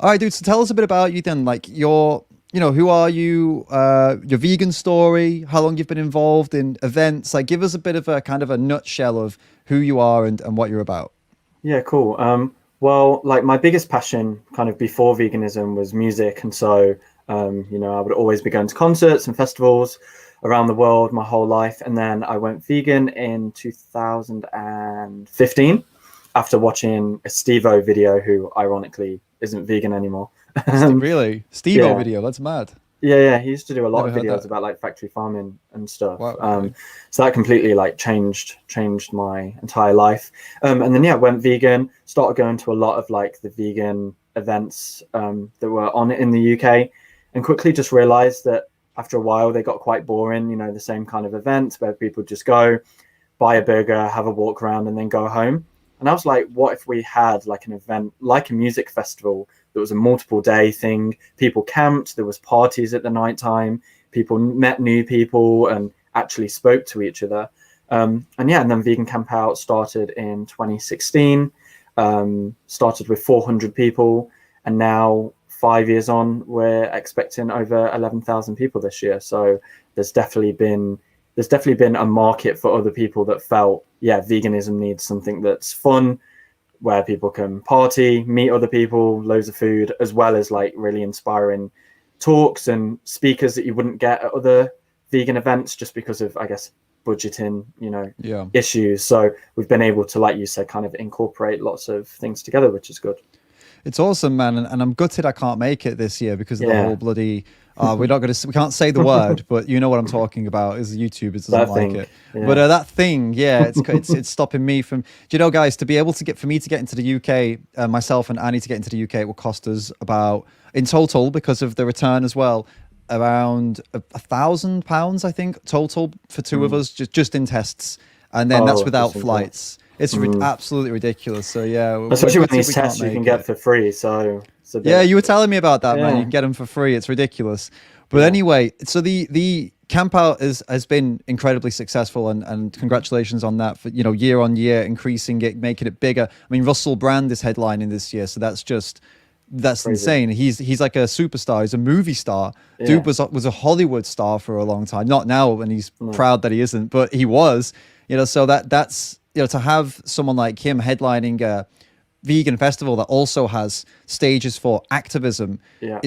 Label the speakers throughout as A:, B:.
A: All right, dude. So tell us a bit about you then. Like who are you? Your vegan story. How long you've been involved in events? Like, give us a bit of a kind of a nutshell of who you are and what you're about.
B: Yeah, cool. Well, like my biggest passion kind of before veganism was music. And so, I would always be going to concerts and festivals around the world my whole life. And then I went vegan in 2015 after watching a Steve-O video, who ironically isn't vegan anymore.
A: Really, Steve-O
B: Yeah,
A: video. That's mad.
B: yeah. He used to do a lot
A: Never
B: of
A: heard
B: videos
A: that.
B: about like factory farming and stuff.
A: Wow. Okay.
B: So that completely like changed my entire life. And then yeah, went vegan. Started going to a lot of like the vegan events that were on in the UK, and quickly just realized that after a while they got quite boring. You know, the same kind of events where people just go, buy a burger, have a walk around, and then go home. And I was like, what if we had like an event, like a music festival that was a multiple day thing? People camped, there was parties at the night time, people met new people and actually spoke to each other. And then Vegan Campout started in 2016, started with 400 people. And now 5 years on, we're expecting over 11,000 people this year. So there's definitely been there's definitely been a market for other people that felt, yeah, veganism needs something that's fun, where people can party, meet other people, loads of food, as well as like really inspiring talks and speakers that you wouldn't get at other vegan events just because of, I guess, budgeting,
A: Yeah.
B: issues. So we've been able to, like you said, kind of incorporate lots of things together, which is good.
A: It's awesome, man, and I'm gutted I can't make it this year because of the
B: Yeah.
A: whole bloody. We can't say the word, but you know what I'm talking about. Is YouTube? It doesn't
B: That
A: like
B: thing.
A: it, but
B: Yeah.
A: that thing, yeah, it's stopping me from. Do you know, guys? To be able to get for me to get into the UK, myself and Annie to get into the UK, it will cost us about in total because of the return as well, around £1,000, I think, total for two of
B: Mm.
A: us, just in tests, and then that's
B: Oh,
A: without
B: just into that.
A: flights. It's
B: Mm.
A: absolutely ridiculous. So yeah, we're
B: Especially when
A: gutted
B: these
A: we can't
B: tests you can
A: make
B: get
A: it.
B: for free. So it's a
A: Yeah,
B: bit,
A: you were telling me about that, man. You
B: yeah,
A: can get them for free. It's ridiculous. But
B: yeah.
A: anyway, so the camp out has been incredibly successful, and congratulations on that for year on year increasing it, making it bigger. I mean, Russell Brand is headlining this year, so that's
B: Crazy.
A: insane. He's like a superstar. He's a movie star. Dude
B: Yeah.
A: was a Hollywood star for a long time. Not now, and he's
B: No.
A: proud that he isn't, but he was. So that's to have someone like him headlining a vegan festival that also has stages for activism.
B: Yeah.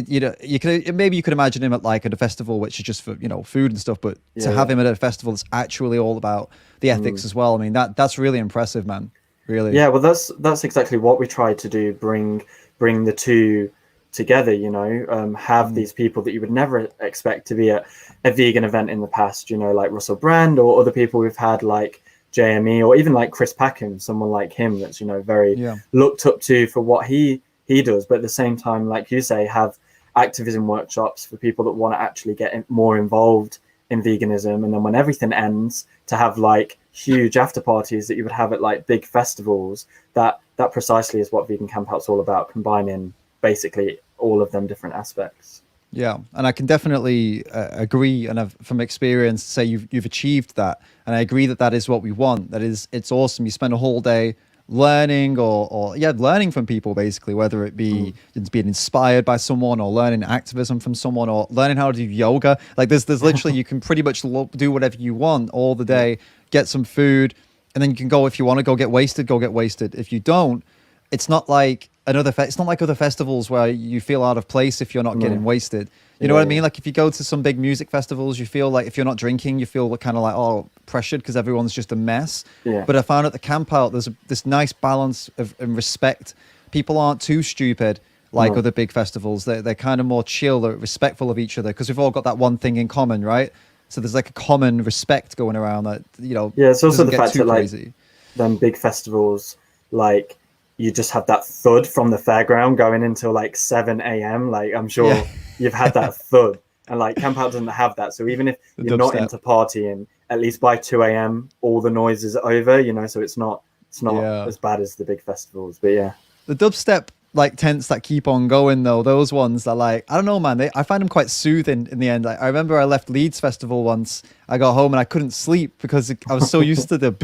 A: Maybe you could imagine him at like at a festival which is just for food and stuff, but to
B: Yeah.
A: have
B: Yeah.
A: him at a festival that's actually all about the ethics
B: Mm.
A: as well. I mean, that's really impressive, man. Really.
B: Yeah. Well, that's exactly what we tried to do. Bring the two together. Have
A: Mm.
B: these people that you would never expect to be at a vegan event in the past. Like Russell Brand or other people we've had like JME or even like Chris Packham, someone like him that's very
A: Yeah.
B: looked up to for what he does, but at the same time, like you say, have activism workshops for people that want to actually get more involved in veganism, and then when everything ends, to have like huge after parties that you would have at like big festivals. That precisely is what Vegan Campout's all about, combining basically all of them different aspects.
A: Yeah, and I can definitely agree, and from experience, say you've achieved that, and I agree that is what we want. It's awesome. You spend a whole day learning, or yeah, learning from people basically, whether it be
B: Mm.
A: it's being inspired by someone, or learning activism from someone, or learning how to do yoga. Like there's literally you can pretty much do whatever you want all the
B: Yeah.
A: day, get some food, and then you can go if you want to go get wasted, go get wasted. If you don't, it's not like it's not like other festivals where you feel out of place if you're not getting
B: No.
A: wasted. You know
B: Yeah,
A: what I
B: yeah,
A: mean? Like if you go to some big music festivals, you feel like if you're not drinking, you feel kind of like pressured because everyone's just a mess.
B: yeah.
A: But I found at the camp out there's this nice balance of and respect. People aren't too stupid like
B: No.
A: other big festivals. They're kind of more chill, they're respectful of each other because we've all got that one thing in common, right? So there's like a common respect going around that
B: Yeah, it's also
A: doesn't
B: the
A: get
B: fact
A: too
B: that like
A: crazy.
B: them big festivals, like you just have that thud from the fairground going until like 7 a.m. Like I'm
A: Yeah,
B: sure you've had that thud. And like Camp Out doesn't have that. So even if
A: the
B: you're not
A: dubstep.
B: into partying, at least by 2 a.m. all the noise is over, so it's not
A: Yeah.
B: as bad as the big festivals. But yeah.
A: The dubstep like tents that keep on going though. Those ones are like, I don't know, man. I find them quite soothing in the end. Like, I remember I left Leeds Festival once. I got home and I couldn't sleep because I was so used to the.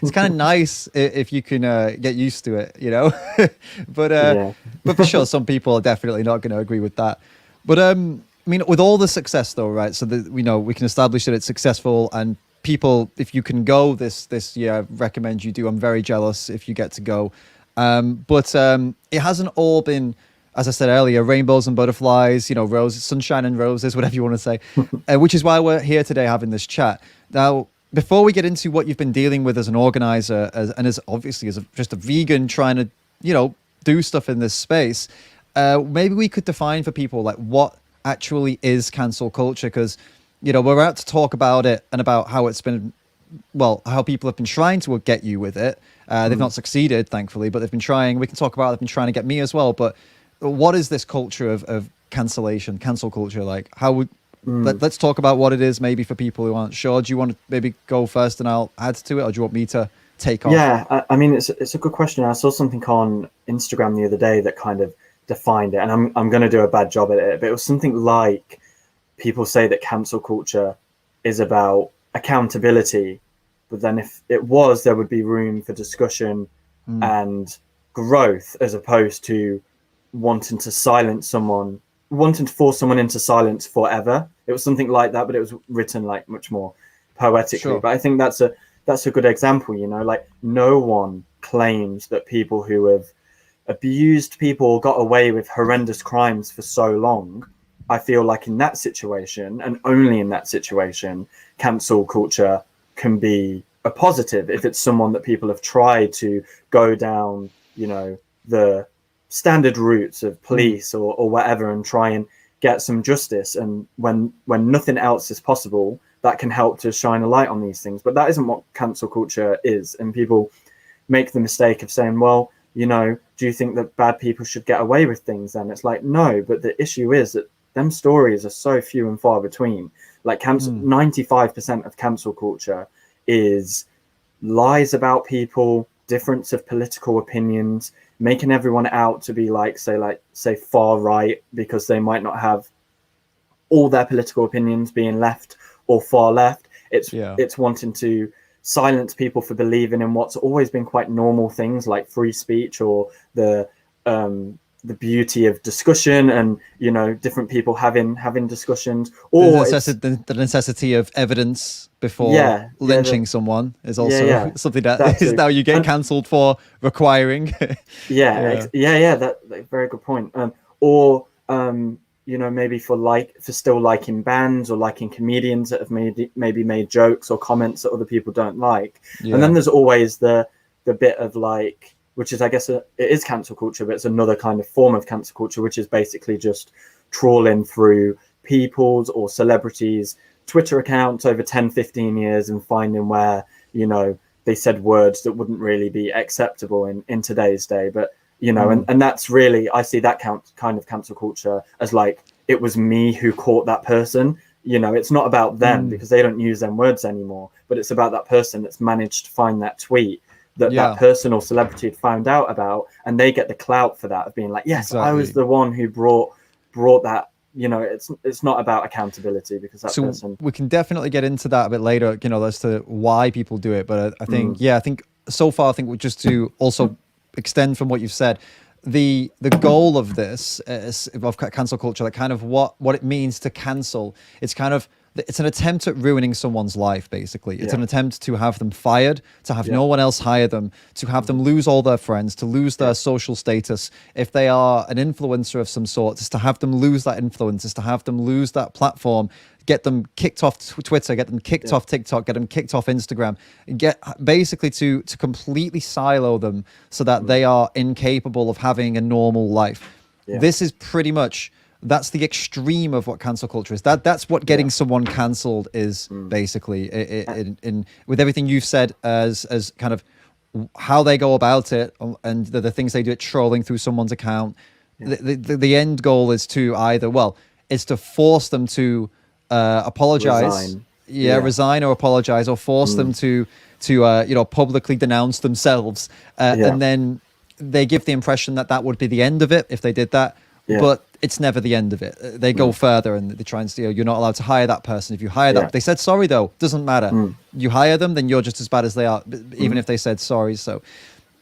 A: It's kind of nice if you can get used to it, you know. but but for sure, some people are definitely not going to agree with that. But I mean, with all the success though, right? So that we know we can establish that it's successful, and people, if you can go this year, I recommend you do. I'm very jealous if you get to go. But it hasn't all been, as I said earlier, rainbows and butterflies, you know, roses, sunshine and roses, whatever you want to say, which is why we're here today having this chat. Now, before we get into what you've been dealing with as an organizer, and as obviously as just a vegan trying to, you know, do stuff in this space, maybe we could define for people like what actually is cancel culture, because, you know, we're about to talk about it and about how it's been, well, how people have been trying to get you with it. They've not succeeded, thankfully, but they've been trying. We can talk about it. They've been trying to get me as well. But what is this culture of cancellation, cancel culture? Like, how would let's talk about what it is, maybe for people who aren't sure. Do you want to maybe go first and I'll add to it, or do you want me to take off?
B: Yeah, I mean, it's a good question. I saw something on Instagram the other day that kind of defined it, and I'm going to do a bad job at it, but it was something like, people say that cancel culture is about accountability, but then if it was, there would be room for discussion and growth, as opposed to wanting to silence someone, wanting to force someone into silence forever. It was something like that, but it was written like much more poetically. Sure. But I think that's a good example, you know, like no one claims that people who have abused people or got away with horrendous crimes for so long, I feel like in that situation, and only in that situation, cancel culture can be a positive if it's someone that people have tried to go down, you know, the standard routes of police or whatever, and try and get some justice. And when nothing else is possible, that can help to shine a light on these things. But that isn't what cancel culture is. And people make the mistake of saying, well, you know, do you think that bad people should get away with things then? It's like, no, but the issue is that them stories are so few and far between. Like 95% of cancel culture is lies about people, difference of political opinions, making everyone out to be like say far right because they might not have all their political opinions being left or far left. It's wanting to silence people for believing in what's always been quite normal things like free speech, or the beauty of discussion, and, you know, different people having discussions, or
A: the necessity of evidence before lynching someone is also something that is now you get cancelled for requiring.
B: That very good point. Or you know, maybe for still liking bands or liking comedians that have maybe made jokes or comments that other people don't like. And then there's always the bit of like, which is, I guess, it is cancel culture, but it's another kind of form of cancel culture, which is basically just trawling through people's or celebrities' Twitter accounts over 10, 15 years and finding where, you know, they said words that wouldn't really be acceptable in today's day. But, you know, and that's really, I see that kind of cancel culture as like, it was me who caught that person. You know, it's not about them because they don't use them words anymore, but it's about that person that's managed to find that tweet that person or celebrity had found out about, and they get the clout for that, of being like, yes, exactly. I was the one who brought that. You know, it's not about accountability, because that person.
A: We can definitely get into that a bit later, you know, as to why people do it. But I think, I think so far, I think just to also extend from what you've said, the goal of this of cancel culture, like kind of what it means to cancel, it's an attempt at ruining someone's life, basically. It's an attempt to have them fired, to have no one else hire them, to have them lose all their friends, to lose their social status. If they are an influencer of some sort, it's to have them lose that influence, it's to have them lose that platform, get them kicked off Twitter, get them kicked off TikTok, get them kicked off Instagram, get basically to completely silo them so that they are incapable of having a normal life. This is pretty much... That's the extreme of what cancel culture is. That's what getting someone cancelled is, basically. In with everything you've said as kind of how they go about it, and the things they do, trolling through someone's account. The end goal is to is to force them to apologize, resign or apologize, or force them to publicly denounce themselves, and then they give the impression that that would be the end of it if they did that,
B: Yeah.
A: but it's never the end of it. They go further and they try and say, you're not allowed to hire that person. If you hire that, they said sorry though, doesn't matter. You hire them, then you're just as bad as they are, even if they said sorry. So,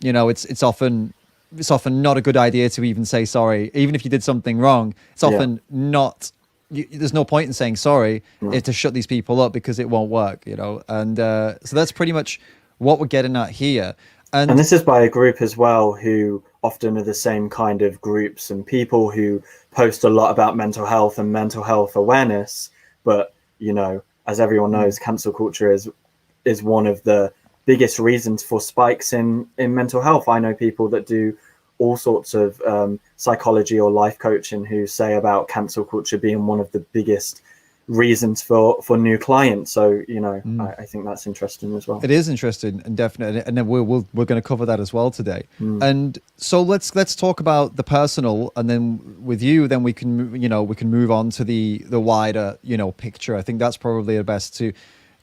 A: you know, it's often not a good idea to even say sorry, even if you did something wrong. It's often not. There's no point in saying sorry to shut these people up, because it won't work, you know. And so that's pretty much what we're getting at here.
B: And this is by a group as well who often are the same kind of groups and people who post a lot about mental health and mental health awareness. But, you know, as everyone knows, cancel culture is one of the biggest reasons for spikes in mental health. I know people that do all sorts of psychology or life coaching who say about cancel culture being one of the biggest reasons for new clients. So, you know, I think that's interesting as well.
A: It is interesting, and definitely, and then we're going to cover that as well today. And so let's talk about the personal, and then with you, then we can move on to the wider, you know, picture. I think that's probably the best to,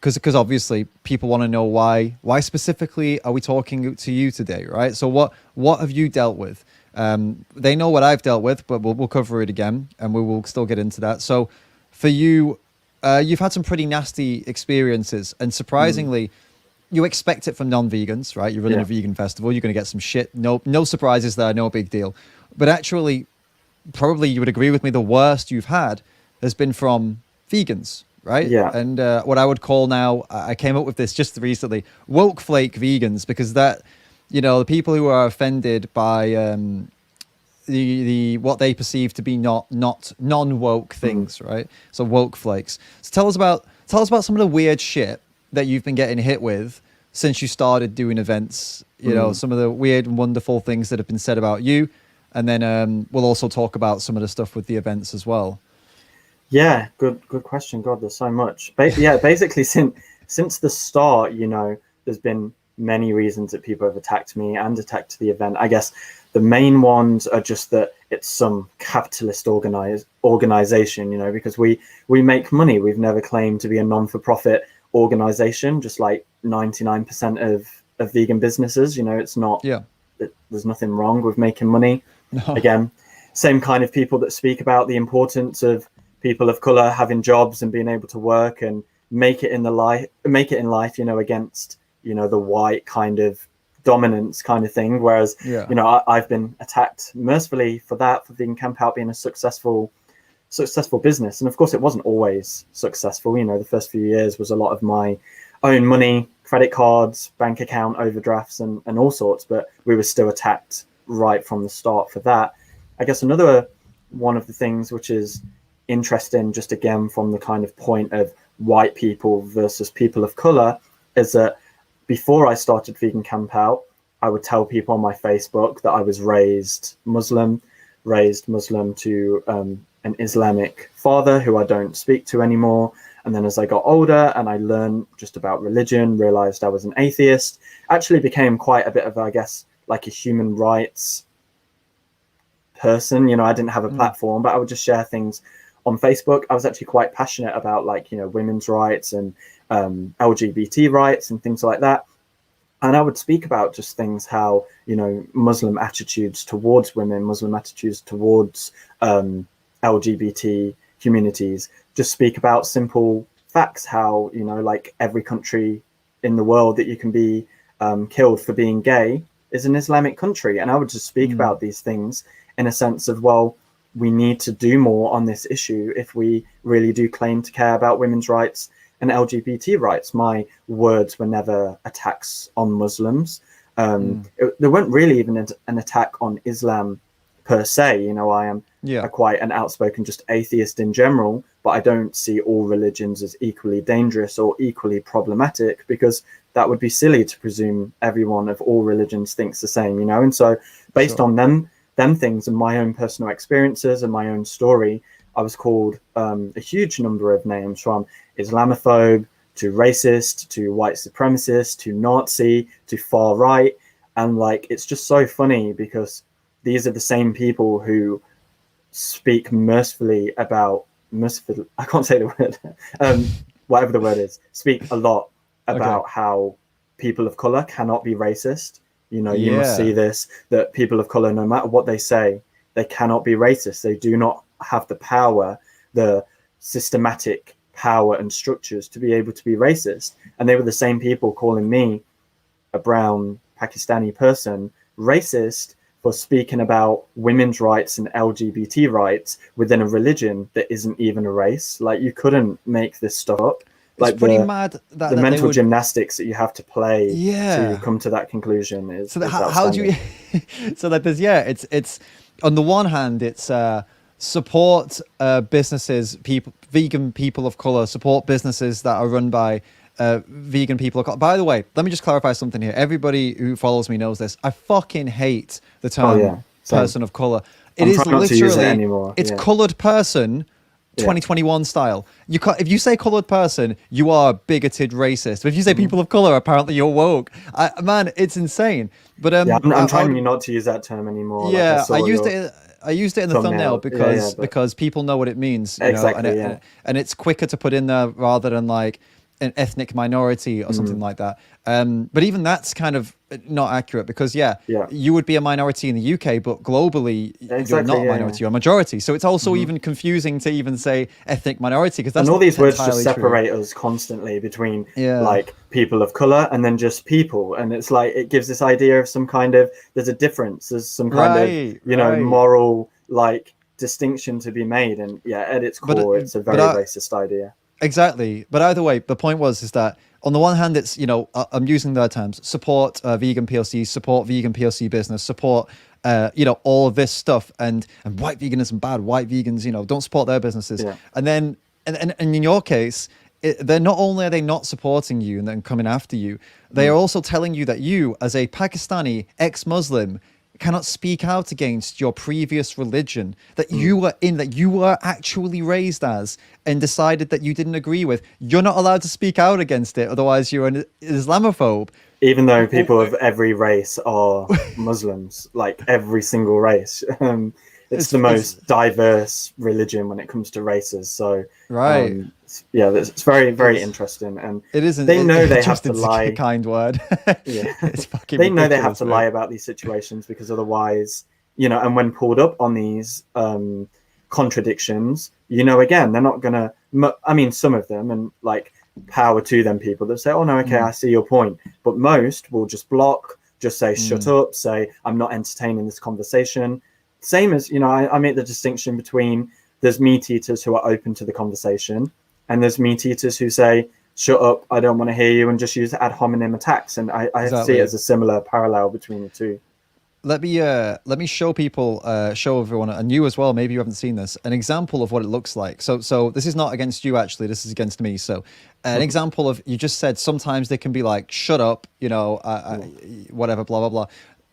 A: because obviously people want to know why specifically are we talking to you today, right? So what have you dealt with? They know what I've dealt with, but we'll cover it again, and we will still get into that. So for you, you've had some pretty nasty experiences, and surprisingly, you expect it from non-vegans, right? You're running a vegan festival, you're going to get some shit. No surprises there, no big deal. But actually, probably you would agree with me, the worst you've had has been from vegans, right?
B: Yeah.
A: And what I would call now, I came up with this just recently, woke flake vegans, because that, you know, the people who are offended by the what they perceive to be not non-woke things, right? So woke flakes. So tell us about some of the weird shit that you've been getting hit with since you started doing events. You know, some of the weird and wonderful things that have been said about you, and then we'll also talk about some of the stuff with the events as well.
B: Yeah, good question. God, there's so much. Basically, since the start, you know, there's been many reasons that people have attacked me and attacked the event. I guess the main ones are just that it's some capitalist organization, you know, because we make money. We've never claimed to be a non-for-profit organization, just like 99% of vegan businesses. You know, it's not. Yeah. There's nothing wrong with making money. No. Again, same kind of people that speak about the importance of people of color having jobs and being able to work and make it in life, you know, against, you know, the white kind of dominance kind of thing. Whereas, you know, I've been attacked mercifully for Vegan Campout being a successful business. And of course, it wasn't always successful. You know, the first few years was a lot of my own money, credit cards, bank account overdrafts, and all sorts. But we were still attacked right from the start for that. I guess another one of the things which is interesting, just again from the kind of point of white people versus people of color, is that before I started Vegan Campout, I would tell people on my Facebook that I was raised Muslim to an Islamic father who I don't speak to anymore. And then as I got older and I learned just about religion, realized I was an atheist, actually became quite a bit of, I guess, like a human rights person. You know, I didn't have a platform, but I would just share things on Facebook. I was actually quite passionate about, like, you know, women's rights and LGBT rights and things like that. And I would speak about just things how, you know, Muslim attitudes towards women, Muslim attitudes towards LGBT communities, just speak about simple facts, how, you know, like every country in the world that you can be killed for being gay is an Islamic country. And I would just speak about these things in a sense of, well, we need to do more on this issue if we really do claim to care about women's rights and LGBT rights. My words were never attacks on Muslims. There weren't really even an attack on Islam per se. You know, I am quite an outspoken just atheist in general, but I don't see all religions as equally dangerous or equally problematic, because that would be silly to presume everyone of all religions thinks the same, you know. And so based on them things and my own personal experiences and my own story, I was called a huge number of names, from Islamophobe to racist to white supremacist to Nazi to far right. And like, it's just so funny because these are the same people who speak mercifully about, I can't say the word, whatever the word is, speak a lot about how people of color cannot be racist, You know, you must see this, that people of color, no matter what they say, they cannot be racist. They do not have the power, the systematic power and structures to be able to be racist. And they were the same people calling me, a brown Pakistani person, racist for speaking about women's rights and LGBT rights within a religion that isn't even a race. Like, you couldn't make this stuff up. Like,
A: it's pretty mad that
B: the mental gymnastics that you have to play to come to that conclusion is
A: so. How do you? So that there's it's on the one hand it's support businesses, people, vegan people of color, support businesses that are run by vegan people of color. By the way, let me just clarify something here. Everybody who follows me knows this. I fucking hate the term person of color. It is literally it's colored person. 2021 style. If you say colored person, you are a bigoted racist. But if you say people of color, apparently you're woke. Man, it's insane. But
B: I'm trying not to use that term anymore.
A: Yeah, I used it in the thumbnail because people know what it means.
B: Exactly.
A: And it's quicker to put in there rather than like an ethnic minority or something like that. But even that's kind of not accurate because you would be a minority in the UK, but globally you're not a minority, you're a majority. So it's also even confusing to even say ethnic minority because that's
B: and all these words just separate us constantly between like people of color and then just people. And it's like it gives this idea of some kind of there's a difference, there's some kind of moral like distinction to be made. And at its core, it's a very racist idea.
A: Exactly. But either way, the point is that on the one hand, it's, I'm using their terms, support vegan PLC, support vegan PLC business, support, all of this stuff and white veganism bad, white vegans, don't support their businesses. Yeah. And then, and in your case, they're not only are they not supporting you and then coming after you, they are also telling you that you, as a Pakistani ex-Muslim, cannot speak out against your previous religion that you were actually raised as and decided that you didn't agree with. You're not allowed to speak out against it, otherwise you're an Islamophobe.
B: Even though people of every race are Muslims, like every single race. It's the most diverse religion when it comes to races. So it's very, very interesting. And
A: it isn't.
B: They know they have to lie.
A: A kind word.
B: It's fucking. They know they have to lie about these situations because otherwise, and when pulled up on these contradictions, again, they're not gonna. I mean, some of them, and like power to them people that say, "Oh no, okay, I see your point," but most will just block, just say, "Shut up," say, "I'm not entertaining this conversation." Same as, I make the distinction between there's meat eaters who are open to the conversation and there's meat eaters who say, shut up, I don't want to hear you, and just use ad hominem attacks. And I see it as a similar parallel between the two.
A: Let me show people, show everyone, and you as well, maybe you haven't seen this, an example of what it looks like. So this is not against you, actually, this is against me. So an example of, you just said sometimes they can be like, shut up, whatever, blah, blah, blah.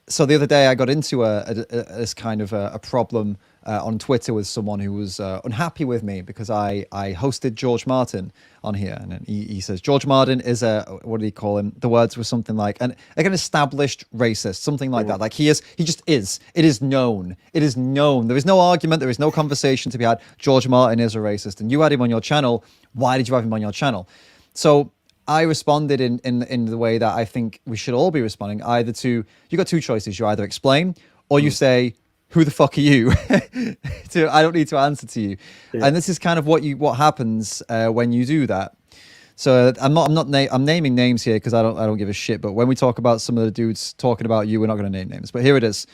A: So the other day I got into this kind of a problem on Twitter with someone who was unhappy with me because I hosted George Martin on here, and he says George Martin is what did he call him? The words were something like an established racist, something like that. Like he just is. It is known. It is known. There is no argument. There is no conversation to be had. George Martin is a racist, and you had him on your channel. Why did you have him on your channel? So I responded in the way that I think we should all be responding. Either to, you got two choices. You either explain or you say, who the fuck are you? I don't need to answer to you. Yeah. And this is kind of what happens when you do that. So I'm naming names here because I don't give a shit. But when we talk about some of the dudes talking about you, we're not going to name names. But here it is.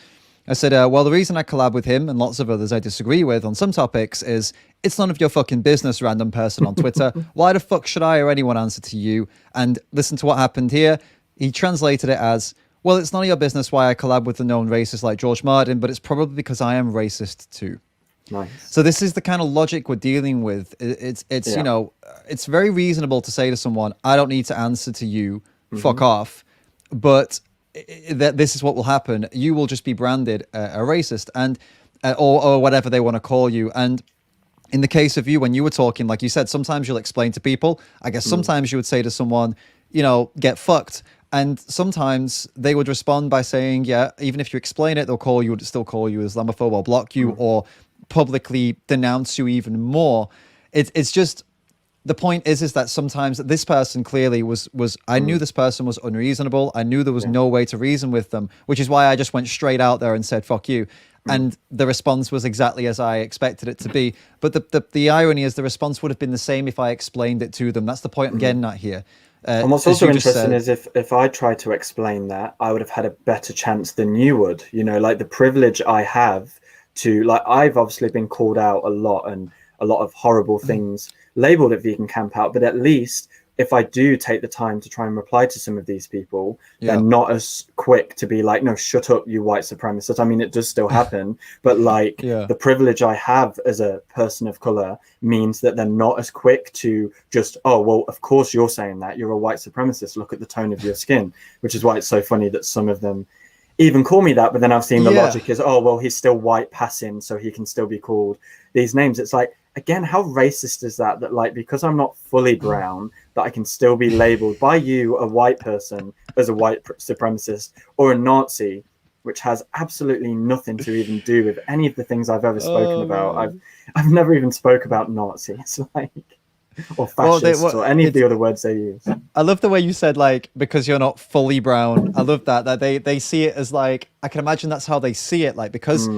A: I said, well, the reason I collab with him and lots of others I disagree with on some topics is it's none of your fucking business, random person on Twitter. Why the fuck should I or anyone answer to you? And listen to what happened here. He translated it as, well, it's none of your business why I collab with the known racist like George Martin, but it's probably because I am racist too.
B: Nice.
A: So this is the kind of logic we're dealing with. It's it's very reasonable to say to someone, I don't need to answer to you, fuck off. But that this is what will happen. You will just be branded a racist and or whatever they want to call you. And in the case of you, when you were talking, like you said, sometimes you'll explain to people. I guess sometimes you would say to someone, get fucked. And sometimes they would respond by saying, yeah, even if you explain it, they'll still call you Islamophobe or block you or publicly denounce you even more. It's just, the point is that sometimes this person clearly was I knew this person was unreasonable. I knew there was no way to reason with them, which is why I just went straight out there and said fuck you. And the response was exactly as I expected it to be. But the irony is the response would have been the same if I explained it to them. That's the point I'm getting at here.
B: And what's also interesting is if I tried to explain that, I would have had a better chance than you would. You know, like the privilege I have to, like, I've obviously been called out a lot and a lot of horrible things labeled at Vegan Campout, but at least if I do take the time to try and reply to some of these people, they're not as quick to be like, no, shut up, you white supremacist. I mean, it does still happen, but like the privilege I have as a person of color means that they're not as quick to just, oh, well, of course you're saying that, you're a white supremacist, look at the tone of your skin, which is why it's so funny that some of them even call me that. But then I've seen the logic is, oh, well, he's still white passing, so he can still be called these names. It's like, again, how racist is that? That like, because I'm not fully brown, that I can still be labeled by you, a white person, as a white supremacist or a Nazi, which has absolutely nothing to even do with any of the things I've ever spoken about. I've never even spoke about Nazis, like, or fascists, or any of the other words they use.
A: I love the way you said, like, because you're not fully brown. I love that they see it as like, I can imagine that's how they see it, like, because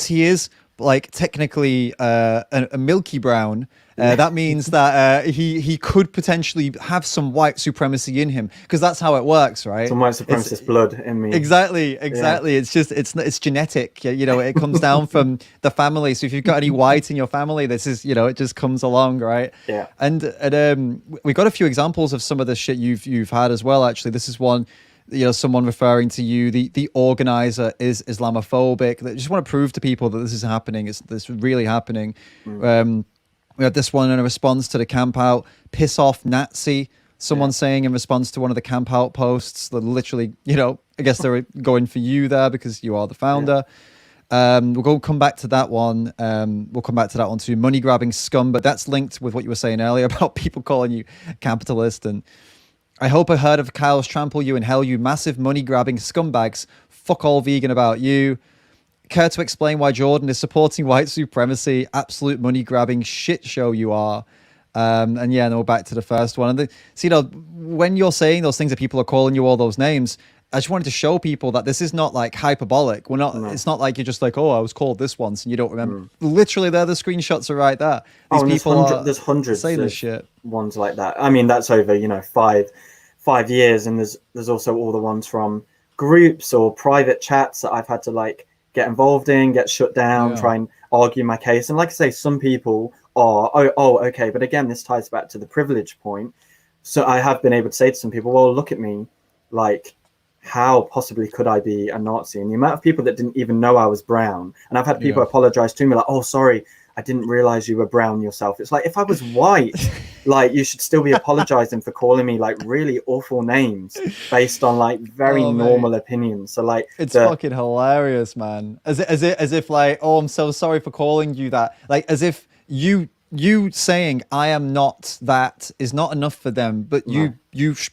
A: he is like technically a milky brown. That means that he could potentially have some white supremacy in him, because that's how it works, right?
B: Some white supremacist blood in me.
A: Exactly. It's just it's genetic. You know, it comes down from the family. So if you've got any white in your family, this is, you know, it just comes along, right?
B: Yeah.
A: And we got a few examples of some of the shit you've had as well. Actually, this is one. You know, someone referring to you, the organizer is Islamophobic. They just want to prove to people that this is happening. This really happening. We had this one in a response to the camp out, piss off Nazi. Someone saying in response to one of the camp out posts that literally, you know, I guess they were going for you there because you are the founder. We'll come back to that one. We'll come back to that one too. Money grabbing scum, but that's linked with what you were saying earlier about people calling you capitalist. And I hope a herd of cows trample you in hell, you massive money grabbing scumbags. Fuck all vegan about you. Care to explain why Jordan is supporting white supremacy? Absolute money grabbing shit show you are. And yeah, no, back to the first one. And so, you know, when you're saying those things that people are calling you all those names, I just wanted to show people that this is not like hyperbolic. We're not. No. It's not like you're just like, oh, I was called this once and you don't remember. Literally, there the screenshots are right there. These people
B: there's hundreds
A: saying this shit.
B: Ones like that. I mean, that's over, you know, five years, and there's also all the ones from groups or private chats that I've had to like get involved in, get shut down, try and argue my case. And like I say, some people are, okay. But again, this ties back to the privilege point. So I have been able to say to some people, well, look at me, like, how possibly could I be a Nazi? And the amount of people that didn't even know I was brown. And I've had people apologize to me like, oh, sorry, I didn't realize you were brown yourself. It's like, if I was white, like, you should still be apologizing for calling me like really awful names based on like very normal opinions. So like,
A: it's fucking hilarious, man. As if like, oh, I'm so sorry for calling you that. Like, as if you saying I am not that is not enough for them, but you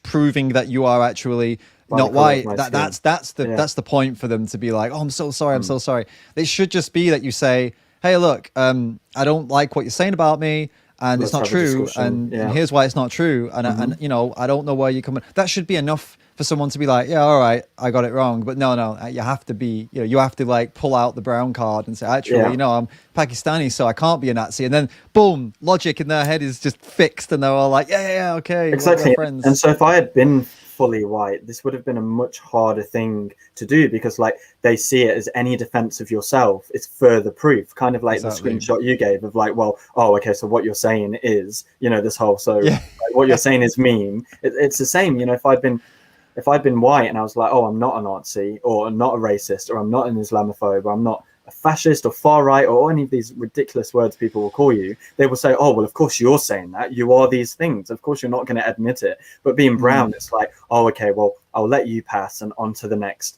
A: proving that you are actually not white. That's the point for them to be like, oh, I'm so sorry. I'm so sorry. It should just be that you say, hey, look, I don't like what you're saying about me, and it's not true, and here's why it's not true, and you know, I don't know where you're coming. That should be enough for someone to be like, yeah, all right, I got it wrong. But no, you have to be, you know, you have to like pull out the brown card and say, actually, you know, I'm Pakistani, so I can't be a Nazi. And then boom, logic in their head is just fixed, and they're all like, yeah, okay,
B: exactly. And so if I had been fully white, this would have been a much harder thing to do, because like they see it as any defense of yourself, it's further proof, kind of like the screenshot you gave of like, well, oh, okay, so what you're saying is, you know, this whole like, what you're saying is mean. It's the same, you know, if I'd been white and I was like, oh, I'm not a Nazi, or I'm not a racist, or I'm not an Islamophobe, or I'm not a fascist or far right, or any of these ridiculous words people will call you, they will say, oh, well, of course you're saying that, you are these things, of course you're not going to admit it. But being brown, it's like, oh, okay, well, I'll let you pass, and on to the next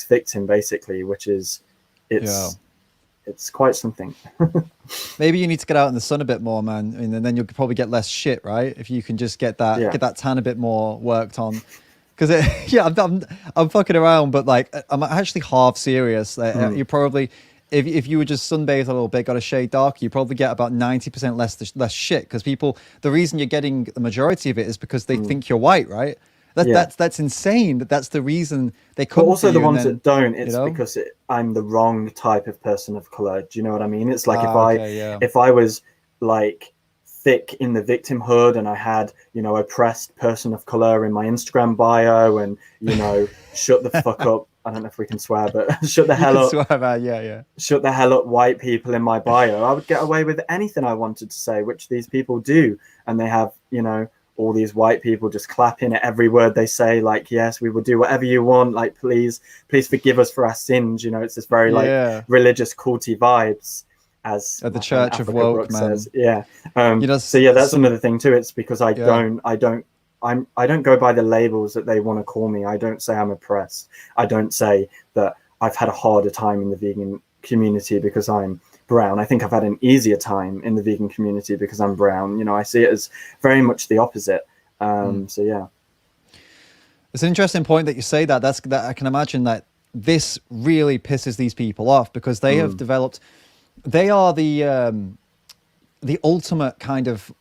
B: victim, basically, which is it's quite something.
A: Maybe you need to get out in the sun a bit more, man. I mean, and then you'll probably get less shit, right? If you can just get that tan a bit more worked on. Because I'm fucking around, but like I'm actually half serious. You probably, if you were just sunbathed a little bit, got a shade darker, you probably get about 90% less shit, because people, the reason you're getting the majority of it is because they think you're white, right?
B: Yeah.
A: That's insane. That's the reason they
B: But
A: come
B: also
A: to
B: the
A: you. And
B: ones
A: then,
B: that don't,
A: you
B: it's
A: know,
B: because I'm the wrong type of person of color. Do you know what I mean? It's like
A: okay, yeah,
B: if I was like thick in the victimhood and I had, you know, oppressed person of color in my Instagram bio and, you know, shut the fuck up. I don't know if we can swear, but shut the
A: you
B: hell
A: can
B: up.
A: swear about, yeah.
B: Shut the hell up, white people in my bio. I would get away with anything I wanted to say, which these people do. And they have, you know, all these white people just clapping at every word they say, like, yes, we will do whatever you want. Like, please forgive us for our sins. You know, it's this very like
A: Yeah.
B: religious culty vibes, as
A: At the
B: my friend
A: Church of
B: Africa
A: Woke,
B: Brooks
A: man.
B: says. Yeah.
A: You know,
B: So yeah, that's
A: some,
B: another thing too. It's because I
A: yeah.
B: don't go by the labels that they want to call me. I don't say I'm oppressed. I don't say that I've had a harder time in the vegan community because I'm brown. I think I've had an easier time in the vegan community because I'm brown. You know, I see it as very much the opposite. So yeah,
A: It's an interesting point that you say that. That I can imagine that this really pisses these people off, because they have developed. They are the ultimate kind of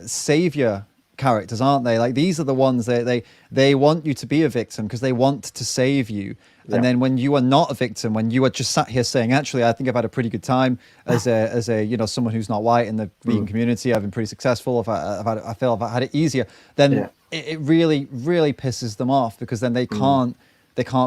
A: savior characters, aren't they? Like, these are the ones that they want you to be a victim because they want to save you.
B: Yeah.
A: And then when you are not a victim, when you are just sat here saying, actually, I think I've had a pretty good time as a you know, someone who's not white in the vegan community, I've been pretty successful. I feel I've had it easier. Then it really, really pisses them off, because then they can't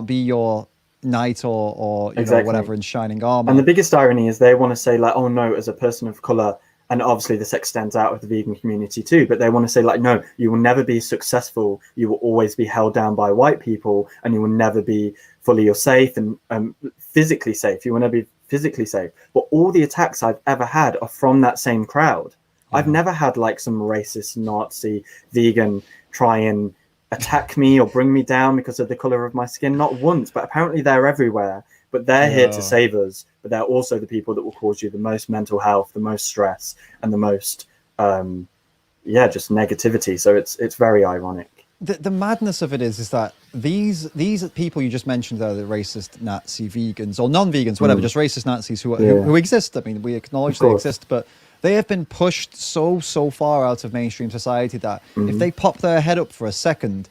A: be your knight or you know, whatever in shining armor.
B: And the biggest irony is they want to say like, oh no, as a person of color, and obviously this extends out of the vegan community too, but they want to say like, no, you will never be successful. You will always be held down by white people, and you will never be fully safe and physically safe. You will never be physically safe. But all the attacks I've ever had are from that same crowd. I've never had like some racist Nazi vegan try and attack me or bring me down because of the color of my skin. Not once, but apparently they're everywhere. But they're here to save us. But they're also the people that will cause you the most mental health, the most stress, and the most, just negativity. So it's very ironic.
A: The madness of it is that these people you just mentioned there, the racist Nazi vegans or non-vegans, whatever, just racist Nazis who exist. I mean, we acknowledge they exist, but they have been pushed so far out of mainstream society that if they pop their head up for a second,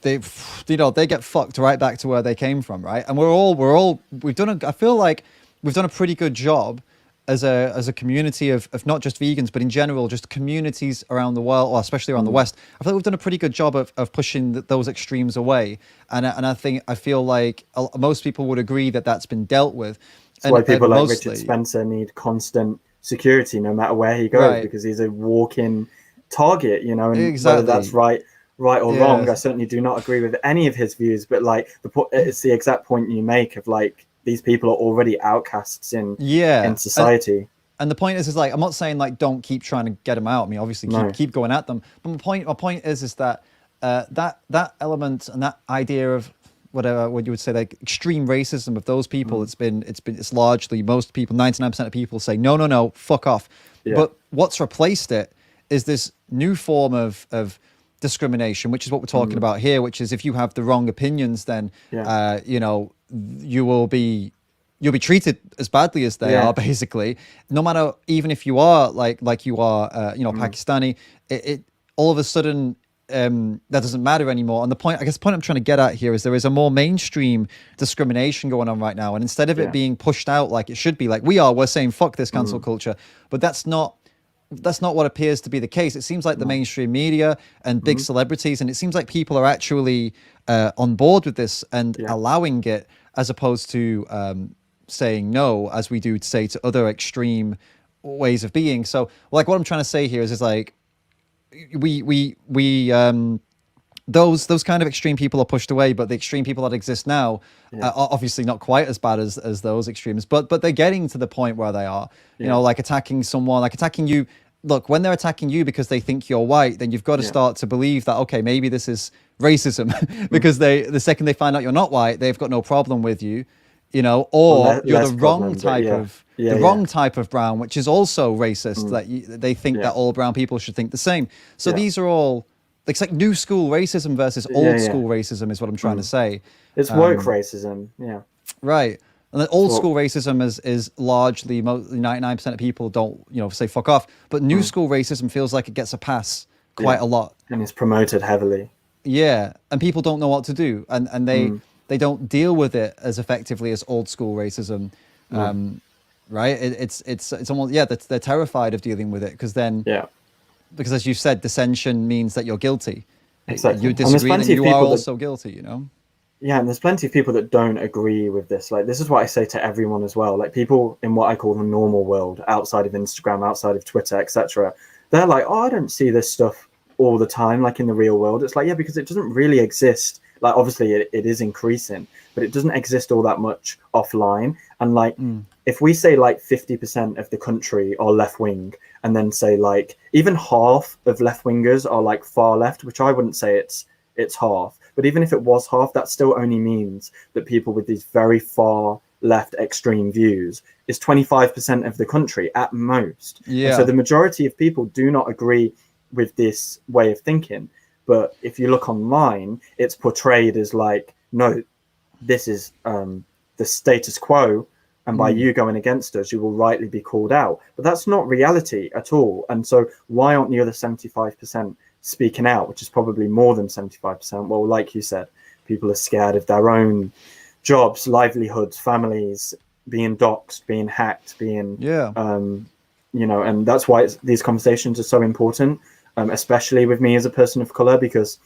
A: they get fucked right back to where they came from, right? And I feel like we've done a pretty good job as a community of not just vegans, but in general, just communities around the world, or especially around the West. I feel like we've done a pretty good job of pushing those extremes away. And I feel like most people would agree that that's been dealt with.
B: That's why people like Richard Spencer need constant security no matter where he goes, because he's a walking target, you know, and whether that's right or wrong, I certainly do not agree with any of his views, but like it's the exact point you make of like, these people are already outcasts in society.
A: And the point is like, I'm not saying like don't keep trying to get them out. I mean, obviously keep going at them. But my point is that that element and that idea of what you would say, like extreme racism of those people, it's largely, most people, 99% of people say no, fuck off. But what's replaced it is this new form of discrimination, which is what we're talking about here, which is if you have the wrong opinions, then you know, you'll be treated as badly as they are, basically, no matter, even if you are like you are you know, Pakistani, it all of a sudden that doesn't matter anymore. And the point I'm trying to get at here is there is a more mainstream discrimination going on right now, and instead of it being pushed out like it should be, like we're saying fuck this cancel culture, but that's not what appears to be the case. It seems like the mainstream media and big celebrities, and it seems like people are actually on board with this and allowing it, as opposed to saying no, as we do say to other extreme ways of being. So like what I'm trying to say here is like we those kind of extreme people are pushed away, but the extreme people that exist now are obviously not quite as bad as those extremes, but they're getting to the point where they are, you know, like attacking someone, like attacking you. Look, when they're attacking you because they think you're white, then you've got to start to believe that, okay, maybe this is racism, because the second they find out you're not white, they've got no problem with you, you know, or you're the wrong type of wrong type of brown, which is also racist, that they think that all brown people should think the same. So these are all, it's like new school racism versus old school racism is what I'm trying to say.
B: It's woke racism, right.
A: And then old
B: So,
A: school racism is largely 99% of people don't, say fuck off. But new school racism feels like it gets a pass quite a lot.
B: and it's promoted heavily.
A: Yeah, and people don't know what to do, and
B: Mm.
A: they don't deal with it as effectively as old school racism,
B: No.
A: right? It's almost, yeah, they're terrified of dealing with it
B: Yeah,
A: because as you said, dissension means that you're guilty.
B: exactly.
A: You
B: And there's
A: disagree, then
B: plenty of
A: you are
B: people that
A: also guilty. You know?
B: Yeah, and there's plenty of people that don't agree with this. Like, this is what I say to everyone as well. Like, people in what I call the normal world, outside of Instagram, outside of Twitter, etc. They're like, oh, I don't see this stuff all the time, like in the real world. It's like, yeah, because it doesn't really exist. Like, obviously, it is increasing, but it doesn't exist all that much offline. And like, if we say like 50% of the country are left wing, and then say like even half of left wingers are like far left, which I wouldn't say it's half. But even if it was half, that still only means that people with these very far left extreme views is 25% of the country at most.
A: Yeah.
B: And so the majority of people do not agree with this way of thinking. But if you look online, it's portrayed as like, no, this is the status quo. And by you going against us, you will rightly be called out. But that's not reality at all. And so why aren't the other 75% speaking out, which is probably more than 75%? Well, like you said, people are scared of their own jobs, livelihoods, families, being doxxed, being hacked, being, and that's why these conversations are so important, especially with me as a person of color, because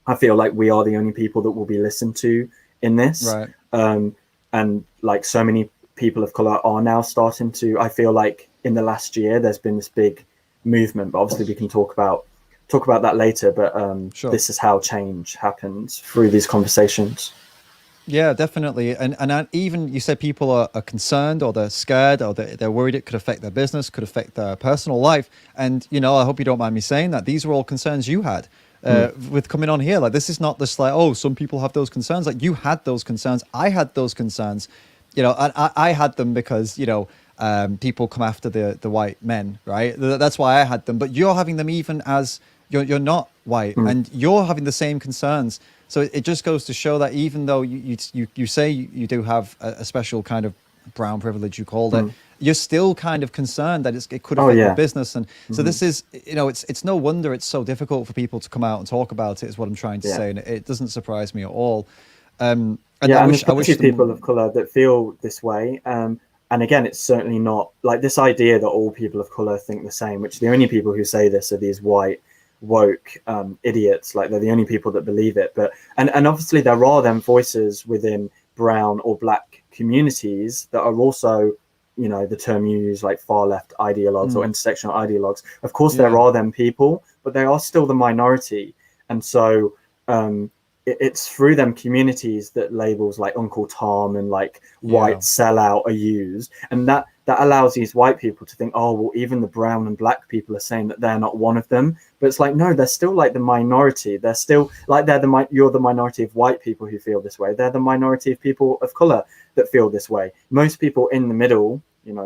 B: I feel like we are the only people that will be listened to in this.
A: Right.
B: And like so many people of color are now starting to, I feel like in the last year, there's been this big movement, but obviously we can talk about that later, but
A: Sure.
B: This is how change happens through these conversations.
A: Yeah, definitely. And even you said people are concerned, or they're scared, or they're worried it could affect their business, could affect their personal life. And, I hope you don't mind me saying that these were all concerns you had with coming on here. Like, this is not just like, oh, some people have those concerns. Like, you had those concerns. I had those concerns, and I had them because, people come after the white men, right? That's why I had them. But you're having them even as you're not white, and you're having the same concerns. So it just goes to show that even though you say you do have a special kind of brown privilege, you called it, you're still kind of concerned that it could affect your business. And so this is, it's no wonder it's so difficult for people to come out and talk about it, is what I'm trying to say. And it doesn't surprise me at all. And
B: there's plenty of people of color that feel this way. And again, it's certainly not like this idea that all people of color think the same, which the only people who say this are these white woke idiots. Like, they're the only people that believe it. But and obviously there are them voices within brown or black communities that are also, the term you use, like far left ideologues or intersectional ideologues. Of course there are them people, but they are still the minority. And so it's through them communities that labels like Uncle Tom and like white sellout are used, and that allows these white people to think, oh, well, even the brown and black people are saying that they're not one of them. But it's like, no, they're still like the minority. They're still like you're the minority of white people who feel this way. They're the minority of people of color that feel this way. Most people in the middle,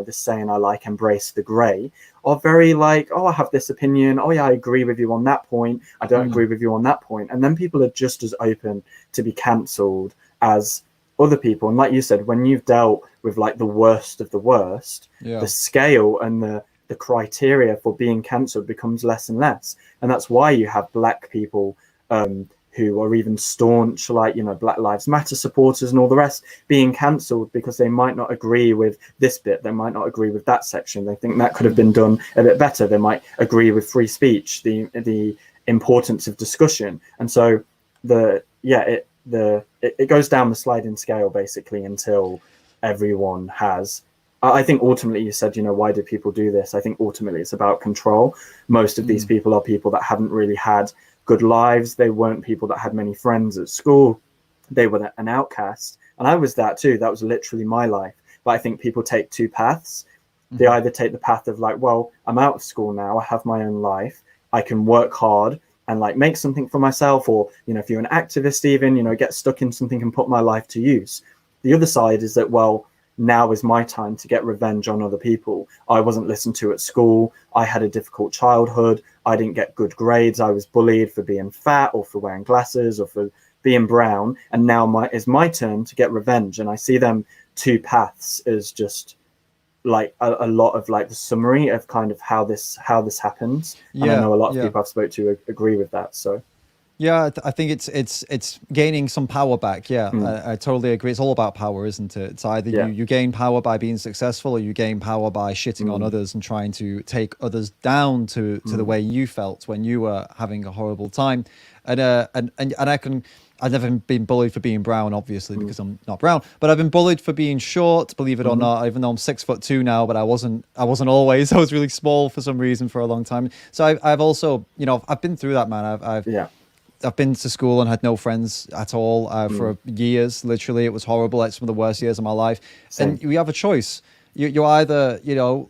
B: this saying I like, embrace the gray, are very like, oh, I have this opinion. Oh yeah, I agree with you on that point. I don't agree with you on that point. And then people are just as open to be cancelled as other people. And like you said, when you've dealt with like the worst of the worst, the scale and the criteria for being cancelled becomes less and less. And that's why you have black people who are even staunch, like, Black Lives Matter supporters and all the rest, being cancelled because they might not agree with this bit. They might not agree with that section. They think that could have been done a bit better. They might agree with free speech, the importance of discussion. And so it goes down the sliding scale basically until everyone has. I think ultimately, you said, why do people do this? I think ultimately it's about control. Most of these people are people that haven't really had good lives. They weren't people that had many friends at school. They were an outcast. And I was that too. That was literally my life. But I think people take two paths. They either take the path of like, well, I'm out of school now. I have my own life. I can work hard and like make something for myself. Or, if you're an activist, even, get stuck in something and put my life to use. The other side is that, well, now is my time to get revenge on other people. I wasn't listened to at school. I had a difficult childhood. I didn't get good grades. I was bullied for being fat or for wearing glasses or for being brown. And now is my turn to get revenge. And I see them two paths is just like a lot of like the summary of kind of how this happens. And I know a lot of people I've spoke to agree with that. So
A: yeah, I think it's gaining some power back. Yeah, I totally agree. It's all about power, isn't it? It's either you gain power by being successful, or you gain power by shitting on others and trying to take others down to the way you felt when you were having a horrible time. And I've never been bullied for being brown, obviously, because I'm not brown. But I've been bullied for being short, believe it or not. Even though I'm 6'2" now, but I wasn't always. I was really small for some reason for a long time. So I've also, I've been through that, man. I've been to school and had no friends at all for years. Literally, it was horrible. Like some of the worst years of my life.
B: Same.
A: And we have a choice. You're either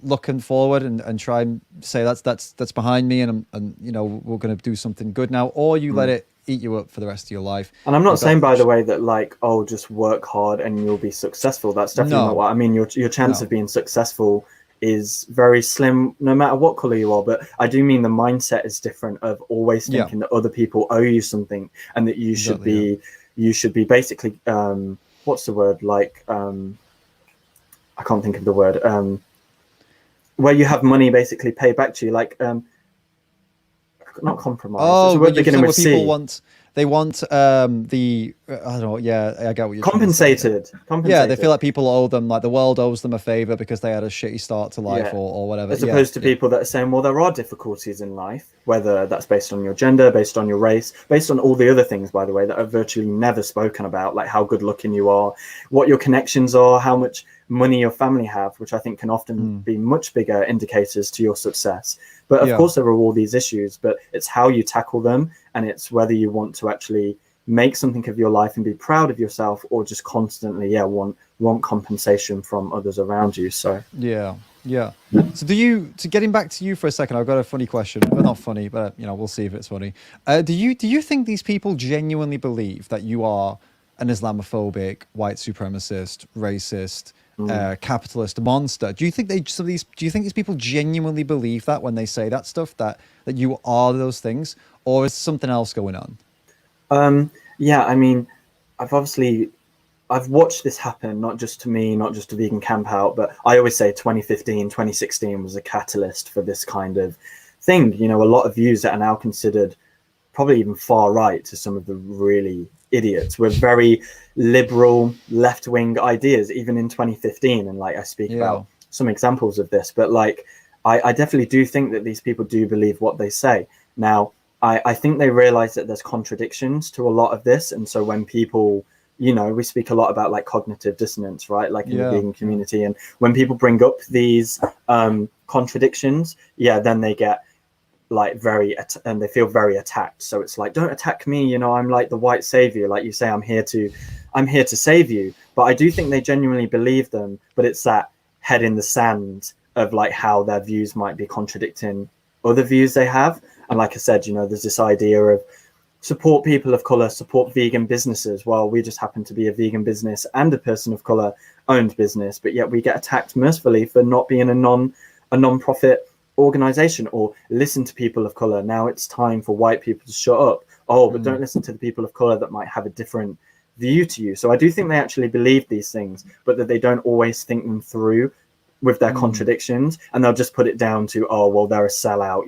A: looking forward and try and say that's behind me, and we're going to do something good now, or you let it eat you up for the rest of your life.
B: And I'm not saying, by the way, that like, oh, just work hard and you'll be successful. That's definitely not what I mean. Your chance of being successful is very slim no matter what color you are, but I do mean the mindset is different, of always thinking that other people owe you something, and that you should be basically what's the word, like I can't think of the word, where you have money basically paid back to you, like not compromise.
A: Oh,
B: word beginning with
A: people
B: C.
A: want I don't know. Yeah, I get what you're
B: compensated.
A: Yeah, they feel like people owe them, like the world owes them a favor because they had a shitty start to life or whatever.
B: As opposed to people that are saying, well, there are difficulties in life, whether that's based on your gender, based on your race, based on all the other things, by the way, that are virtually never spoken about, like how good looking you are, what your connections are, how much money your family have, which I think can often be much bigger indicators to your success. But of course, there are all these issues, but it's how you tackle them, and it's whether you want to actually make something of your life and be proud of yourself, or just constantly want compensation from others around you. So
A: yeah. So to getting back to you for a second, I've got a funny question. Well, not funny, but we'll see if it's funny. Do you think these people genuinely believe that you are an Islamophobic, white supremacist, racist, capitalist monster? Do you think do you think these people genuinely believe that when they say that stuff, that you are those things, or is something else going on?
B: Yeah, I mean, I've watched this happen, not just to me, not just to Vegan Campout, but I always say 2015, 2016 was a catalyst for this kind of thing. A lot of views that are now considered probably even far right to some of the really idiots were very liberal, left-wing ideas, even in 2015. And like I speak about some examples of this, but like I definitely do think that these people do believe what they say. Now, I think they realize that there's contradictions to a lot of this. And so when people, we speak a lot about like cognitive dissonance, right? Like in the vegan community. And when people bring up these contradictions, then they get like and they feel very attacked. So it's like, don't attack me. I'm like the white savior. Like you say, I'm here to save you. But I do think they genuinely believe them. But it's that head in the sand of like how their views might be contradicting other views they have. And like I said, there's this idea of support people of color, support vegan businesses. Well, we just happen to be a vegan business and a person of color owned business, but yet we get attacked mercifully for not being a non-profit organization, or listen to people of color. Now it's time for white people to shut up. Oh, but don't listen to the people of color that might have a different view to you. So I do think they actually believe these things, but that they don't always think them through with their contradictions, and they'll just put it down to, oh, well, they're a sellout,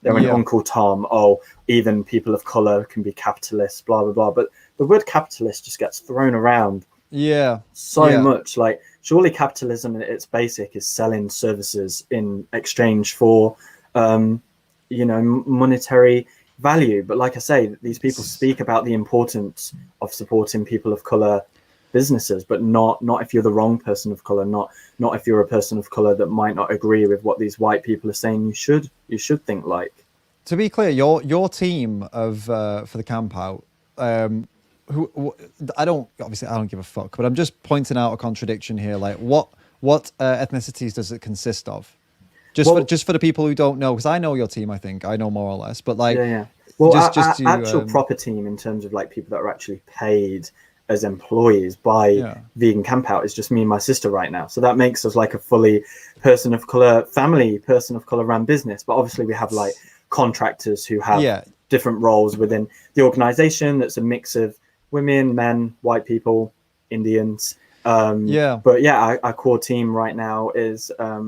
B: they're an Uncle Tom, oh, even people of color can be capitalists, blah blah blah. But the word capitalist just gets thrown around so much. Like, surely capitalism at its basic is selling services in exchange for monetary value. But like I say, these people speak about the importance of supporting people of color businesses, but not if you're the wrong person of color, not if you're a person of color that might not agree with what these white people are saying you should think like.
A: To be clear, your team of for the camp out, who I don't give a fuck, but I'm just pointing out a contradiction here. Like, what ethnicities does it consist of? Just for the people who don't know, because I know your team, I think I know more or less, but like
B: well, just our actual proper team, in terms of like people that are actually paid as employees by Vegan Campout, is just me and my sister right now. So that makes us like a fully person of color run business. But obviously we have like contractors who have different roles within the organization. That's a mix of women, men, white people, Indians.
A: Yeah.
B: But yeah, our core team right now is a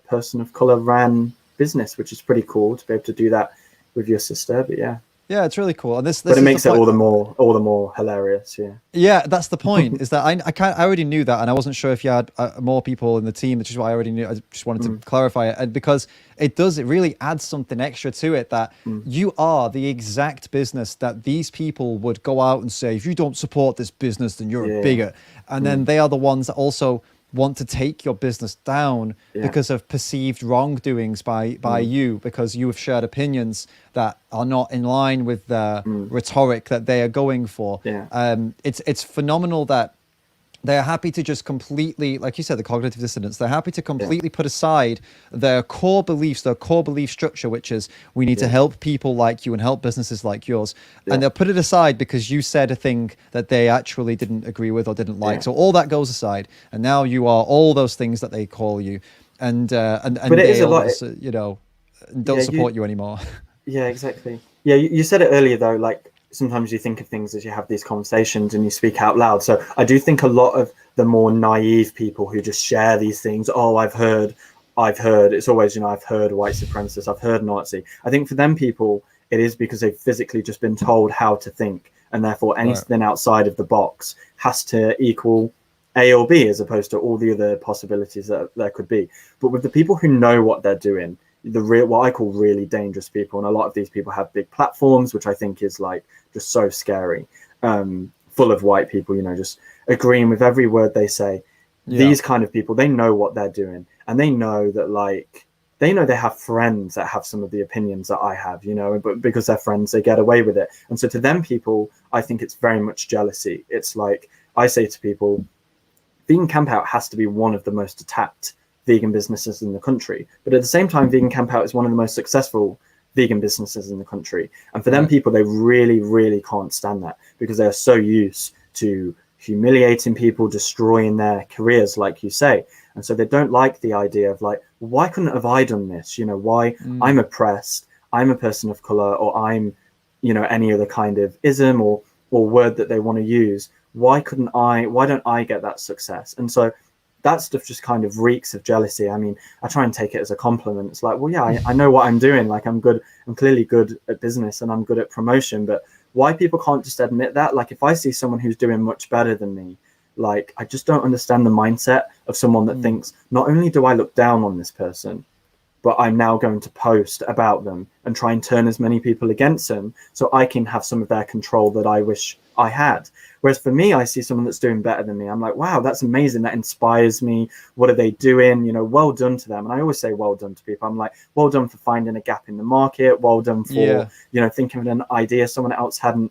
B: person of color ran business, which is pretty cool to be able to do that with your sister. But yeah.
A: Yeah, it's really cool. And this
B: But it
A: is the
B: makes it
A: point.
B: all the more hilarious. Yeah.
A: Yeah, that's the point. Is that I already knew that, and I wasn't sure if you had more people in the team, which is why I already knew. I just wanted to clarify it, and because it really adds something extra to it, that you are the exact business that these people would go out and say, if you don't support this business, then you're a bigot, and then they are the ones that also want to take your business down because of perceived wrongdoings by you, because you have shared opinions that are not in line with the rhetoric that they are going for. It's phenomenal that they're happy to just completely, like you said, the cognitive dissonance, they're happy to completely put aside their core beliefs, their core belief structure, which is we need to help people like you and help businesses like yours. And they'll put it aside because you said a thing that they actually didn't agree with or didn't like. So all that goes aside. And now you are all those things that they call you. And
B: But it
A: they
B: is a lot,
A: don't support you anymore.
B: Yeah, exactly. Yeah, you said it earlier though, like sometimes you think of things as you have these conversations and you speak out loud. So I do think a lot of the more naive people who just share these things, oh, I've heard, it's always, I've heard white supremacist, I've heard Nazi. I think for them people, it is because they've physically just been told how to think, and therefore anything outside of the box has to equal A or B, as opposed to all the other possibilities that there could be. But with the people who know what they're doing, what I call really dangerous people, and a lot of these people have big platforms, which I think is like just so scary, full of white people, just agreeing with every word they say. These kind of people, they know what they're doing, and they know that they know they have friends that have some of the opinions that I have, but because they're friends, they get away with it. And so to them people, I think it's very much jealousy. It's like I say to people, Vegan Campout has to be one of the most attacked vegan businesses in the country, but at the same time, Vegan Campout is one of the most successful vegan businesses in the country. And for them people, they really, really can't stand that, because they are so used to humiliating people, destroying their careers, like you say. And so they don't like the idea of like, why couldn't have I done this? Why I'm oppressed, I'm a person of color, or I'm, any other kind of ism or word that they want to use. Why don't I get that success? And so that stuff just kind of reeks of jealousy. I mean, I try and take it as a compliment. It's like, well, yeah, I know what I'm doing. Like, I'm good. I'm clearly good at business and I'm good at promotion. But why people can't just admit that? Like, if I see someone who's doing much better than me, like, I just don't understand the mindset of someone that thinks, not only do I look down on this person, but I'm now going to post about them and try and turn as many people against them so I can have some of their control that I wish I had. Whereas for me, I see someone that's doing better than me. I'm like, wow, that's amazing. That inspires me. What are they doing? Well done to them. And I always say well done to people. I'm like, well done for finding a gap in the market. Well done for, thinking of an idea someone else hadn't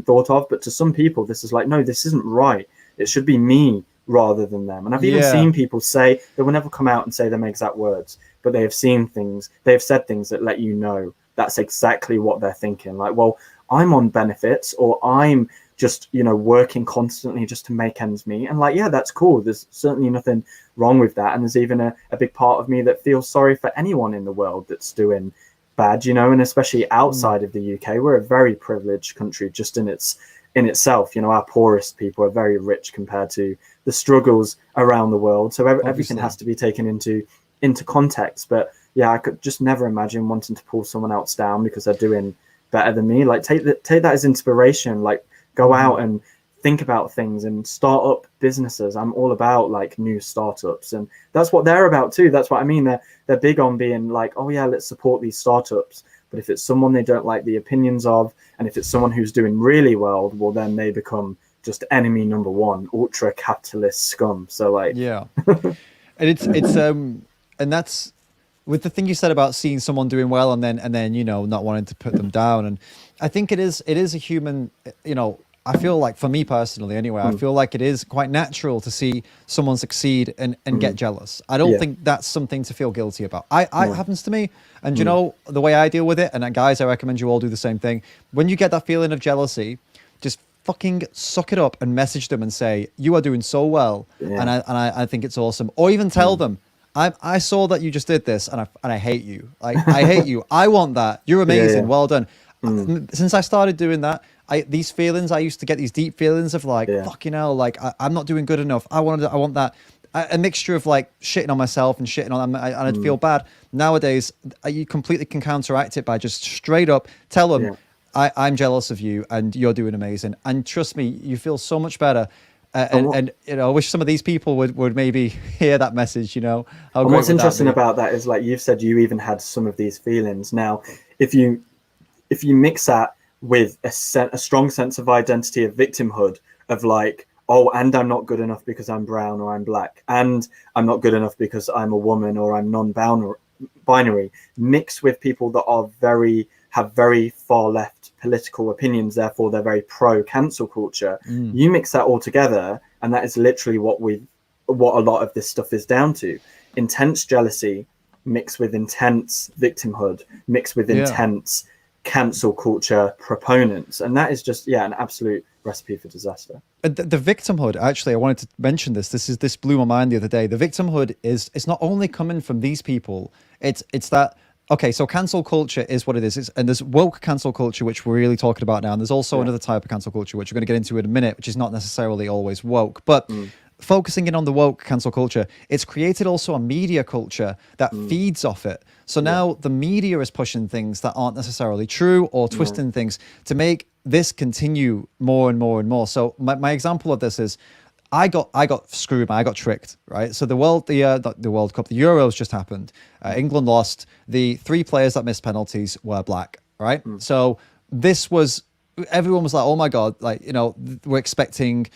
B: thought of. But to some people, this is like, no, this isn't right. It should be me rather than them. And I've even seen people say, they will never come out and say them exact words, but they have seen things, they have said things that let you know that's exactly what they're thinking. Like, well, I'm on benefits, or I'm just, working constantly just to make ends meet. And like, yeah, that's cool. There's certainly nothing wrong with that. And there's even a big part of me that feels sorry for anyone in the world that's doing bad, and especially outside of the UK. We're a very privileged country just in itself. Our poorest people are very rich compared to the struggles around the world. So everything has to be taken into context. But yeah, I could just never imagine wanting to pull someone else down because they're doing better than me. Like, take that as inspiration. Like, go out and think about things and start up businesses. I'm all about like new startups, and that's what they're about too. That's what I mean. They're big on being like, oh yeah, let's support these startups. But if it's someone they don't like the opinions of, and if it's someone who's doing really well, then they become just enemy number one, ultra capitalist scum. So like,
A: yeah, and it's and that's with the thing you said about seeing someone doing well and then not wanting to put them down. And I think it is a human, I feel like, for me personally anyway, I feel like it is quite natural to see someone succeed and get jealous. I don't think that's something to feel guilty about. It happens to me. And the way I deal with it, and guys, I recommend you all do the same thing. When you get that feeling of jealousy, just fucking suck it up and message them and say, you are doing so well. And I think it's awesome. Or even tell them, I saw that you just did this and I hate you. Like, I hate you. I want that. You're amazing. Well done. since I started doing that, these feelings I used to get, these deep feelings of like,
B: Yeah.
A: fucking hell, like I'm not doing good enough. I want that. A mixture of like shitting on myself and shitting on them, and I'd feel bad. Nowadays, you completely can counteract it by just straight up tell them,
B: Yeah.
A: I'm jealous of you and you're doing amazing. And trust me, you feel so much better. And you know, I wish some of these people would maybe hear that message. You know, how
B: And
A: great
B: what's
A: would that
B: interesting
A: be?
B: about that is, like you've said, you even had some of these feelings. Now, if you mix that with a strong sense of identity of victimhood, of like, oh, and I'm not good enough because I'm brown or I'm black, and I'm not good enough because I'm a woman or I'm non-binary, mixed with people that are have very far left political opinions, therefore they're very pro cancel culture. You mix that all together, and that is literally what a lot of this stuff is down to: intense jealousy mixed with intense victimhood mixed with
A: Yeah.
B: intense cancel culture proponents, and that is just an absolute recipe for disaster.
A: The victimhood, actually, I wanted to mention this blew my mind the other day. The victimhood it's not only coming from these people, it's that, okay, so cancel culture is what it is. And there's woke cancel culture, which we're really talking about now, and there's also another type of cancel culture which we're going to get into in a minute, which is not necessarily always woke, but focusing in on the woke cancel culture, it's created also a media culture that feeds off it. So now the media is pushing things that aren't necessarily true or twisting things to make this continue more and more and more. So my example of this is, I got screwed, I got tricked, right? So the World Cup, the Euros just happened. England lost. The 3 players that missed penalties were black, right? So everyone was like, oh my God, like, you know, we're expecting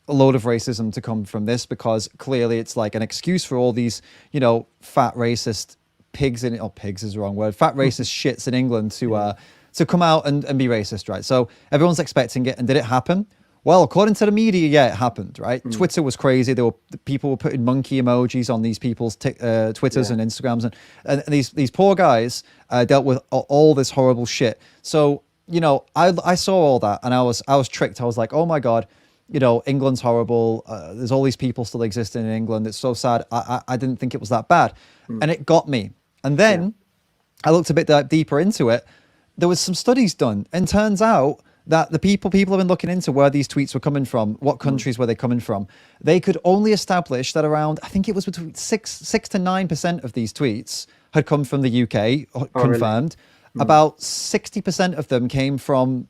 A: a load of racism to come from this, because clearly it's like an excuse for all these, you know, fat racist pigs pigs is the wrong word, fat racist shits in England to come out and be racist, right? So everyone's expecting it. And did it happen? Well, according to the media, yeah, it happened, right? Twitter was crazy. People were putting monkey emojis on these people's Twitters and Instagrams, and these poor guys dealt with all this horrible shit. So, you know, I saw all that, and I was tricked. I was like, oh my God, you know, England's horrible. There's all these people still existing in England. It's so sad. I didn't think it was that bad, and it got me. And then I looked a bit deeper into it. There was some studies done, and turns out that the people have been looking into where these tweets were coming from, what countries were they coming from. They could only establish that around, I think it was between 6 to 9% of these tweets had come from the UK, confirmed. Really? About 60% of them came from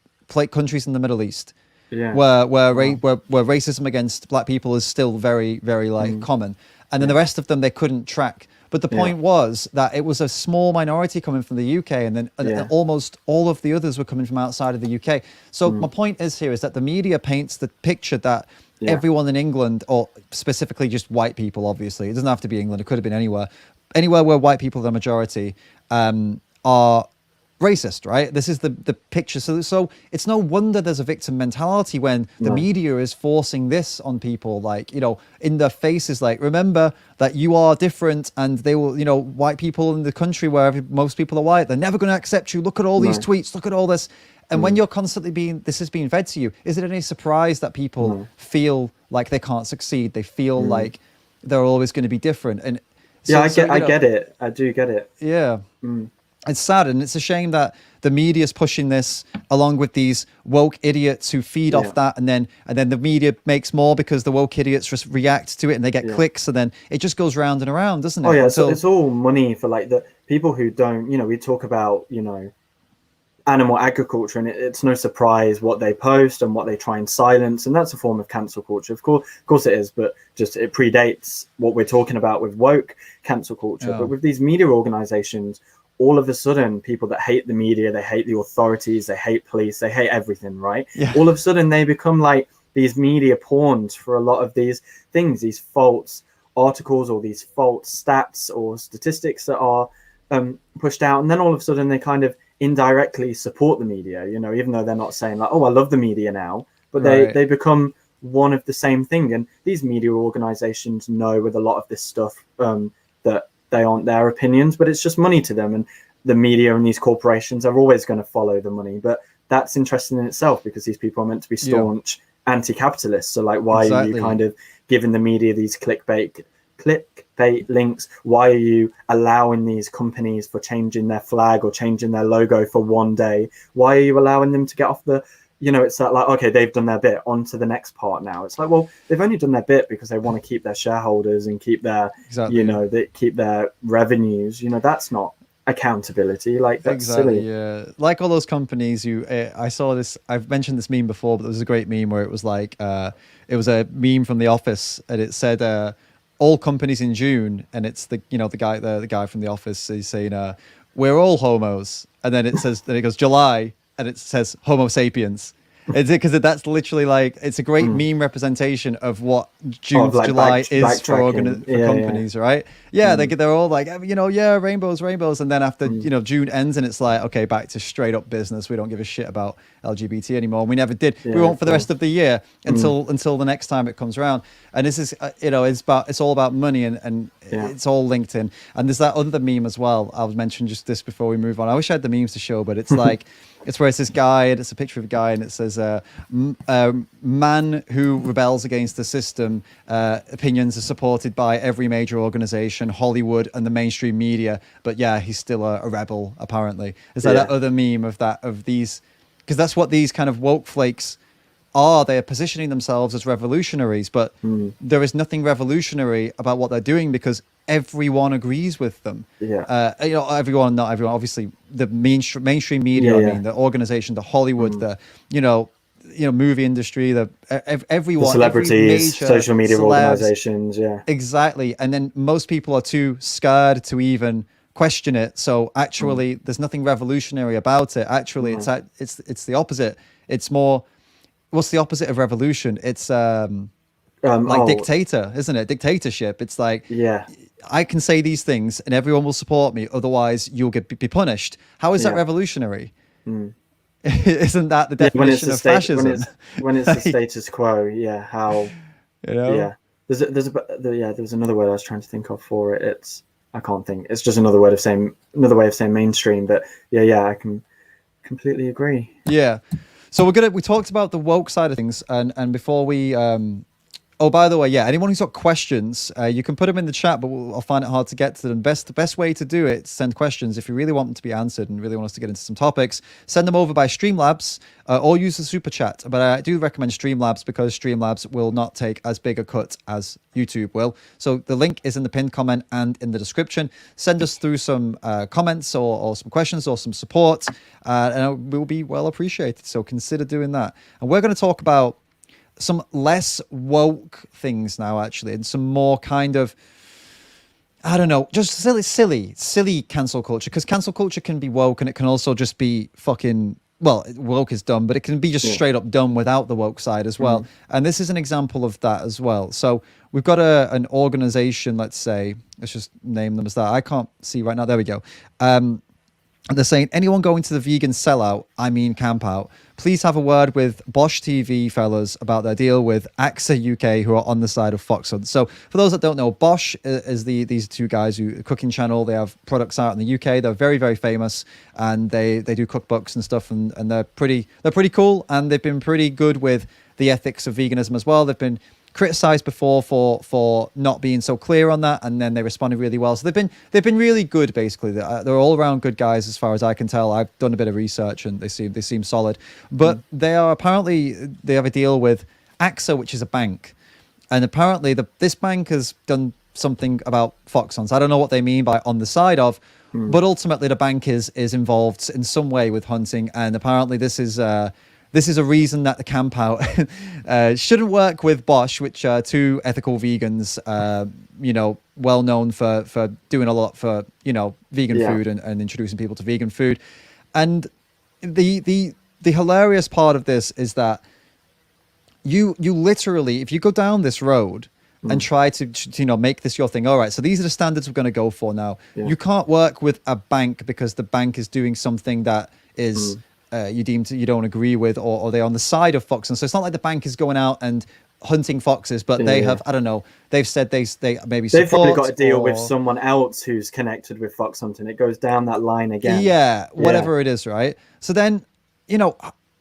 A: countries in the Middle East, where racism against black people is still very, very common. And then the rest of them they couldn't track. But the point was that it was a small minority coming from the UK, and then almost all of the others were coming from outside of the UK. So my point is that the media paints the picture that everyone in England, or specifically just white people, obviously, it doesn't have to be England, it could have been anywhere where white people are the majority, are racist, right? This is the picture. So it's no wonder there's a victim mentality when the media is forcing this on people, like, you know, in their faces, like, remember that you are different, and they will, you know, white people in the country where most people are white, they're never going to accept you. Look at all these tweets, look at all this. And when you're constantly this is being fed to you, is it any surprise that people feel like they can't succeed? They feel like they're always going to be different. And so,
B: I get it. I do get it.
A: Yeah. It's sad, and it's a shame that the media is pushing this along with these woke idiots who feed off that, and then the media makes more because the woke idiots just react to it and they get clicks, and then it just goes round and around, doesn't it?
B: Oh yeah, so it's all money for like the people who don't, you know, we talk about, you know, animal agriculture, and it's no surprise what they post and what they try and silence, and that's a form of cancel culture. Of course it is, but just it predates what we're talking about with woke cancel culture. But with these media organizations, all of a sudden, people that hate the media, they hate the authorities, they hate police, they hate everything, right? All of a sudden, they become like these media pawns for a lot of these things, these false articles or these false stats or statistics that are pushed out. And then all of a sudden, they kind of indirectly support the media, you know, even though they're not saying like, oh, I love the media now, but they become one of the same thing. And these media organizations know with a lot of this stuff that they aren't their opinions, but it's just money to them. And the media and these corporations are always going to follow the money. But that's interesting in itself, because these people are meant to be staunch anti-capitalist. So like, why are you kind of giving the media these clickbait fake links? Why are you allowing these companies for changing their flag or changing their logo for one day? Why are you allowing them to get off the, it's like, okay, they've done their bit, on to the next part now. It's like, well, they've only done their bit because they want to keep their shareholders and keep their, they keep their revenues. That's not accountability. Like, that's silly.
A: Yeah, like all those companies I saw this, I've mentioned this meme before, but there was a great meme where it was like it was a meme from The Office, and it said all companies in June, and it's the guy from The Office is saying we're all homos, and then then it goes July, and it says Homo sapiens. It's because that's literally like, it's a great meme representation of what June to July is for companies, right? Yeah, they're all like, rainbows, and then after June ends, and it's like, okay, back to straight up business. We don't give a shit about LGBT anymore. We never did. We won't for the rest of the year until the next time it comes around. And this is it's all about money, and it's all linked in. And there's that other meme as well. I'll mention just this before we move on. I wish I had the memes to show, but it's like. It's where it's this guy, and it's a picture of a guy, and it says, man who rebels against the system, opinions are supported by every major organization, Hollywood, and the mainstream media. But yeah, he's still a rebel, apparently. Is that other meme of these, because that's what these kind of woke flakes are. They are positioning themselves as revolutionaries, but there is nothing revolutionary about what they're doing, because everyone agrees with them. Everyone, not everyone, obviously the mainstream media, the organization, the Hollywood, the movie industry, everyone,
B: the celebrities, social media organizations,
A: exactly. And then most people are too scared to even question it. So actually there's nothing revolutionary about it. Actually it's the opposite. It's more, what's the opposite of revolution? It's dictator, isn't it? Dictatorship. It's like, I can say these things and everyone will support me, otherwise you'll be punished. How is that revolutionary? Isn't that the definition of fascism?
B: When it's the status quo, how there's another word I was trying to think of for it. I can't think. It's just another way of saying mainstream. But I can completely agree.
A: Yeah. So we talked about the woke side of things, and before we oh, by the way, anyone who's got questions, you can put them in the chat, but I'll find it hard to get to them. The best way to do it, send questions. If you really want them to be answered and really want us to get into some topics, send them over by Streamlabs or use the super chat. But I do recommend Streamlabs, because Streamlabs will not take as big a cut as YouTube will. So the link is in the pinned comment and in the description. Send us through some comments or some questions or some support, and it will be well appreciated. So consider doing that. And we're going to talk about some less woke things now, actually, and some more kind of, I don't know, just silly cancel culture. Because cancel culture can be woke, and it can also just be fucking, well, woke is dumb, but it can be just straight up dumb without the woke side as well. And this is an example of that as well. So we've got an organization, let's just name them as that. I can't see right now. There we go. And they're saying, anyone going to the vegan sellout, I mean Campout, please have a word with Bosch TV fellas about their deal with AXA UK, who are on the side of Fox Hunt. So for those that don't know, Bosch is these two guys who cooking channel. They have products out in the UK. They're very, very famous, and they do cookbooks and stuff, and they're pretty cool, and they've been pretty good with the ethics of veganism as well. They've been criticized before for not being so clear on that, and then they responded really well. So they've been really good. Basically, they're all around good guys as far as I can tell. I've done a bit of research, and they seem solid. But they have a deal with AXA, which is a bank, and apparently this bank has done something about fox hunts. I don't know what they mean by on the side of, but ultimately the bank is involved in some way with hunting, and apparently this is a reason that the Campout shouldn't work with Bosch, which are two ethical vegans, well known for doing a lot for, vegan food and introducing people to vegan food. And the hilarious part of this is that you literally, if you go down this road and try to you make this your thing, all right, so these are the standards we're going to go for now. You can't work with a bank because the bank is doing something that is you don't agree with, or they're on the side of fox. And so it's not like the bank is going out and hunting foxes, but they have, I don't know, they've said they maybe
B: they've probably got a deal with someone else who's connected with fox hunting. It goes down that line again.
A: Whatever it is, right? So then,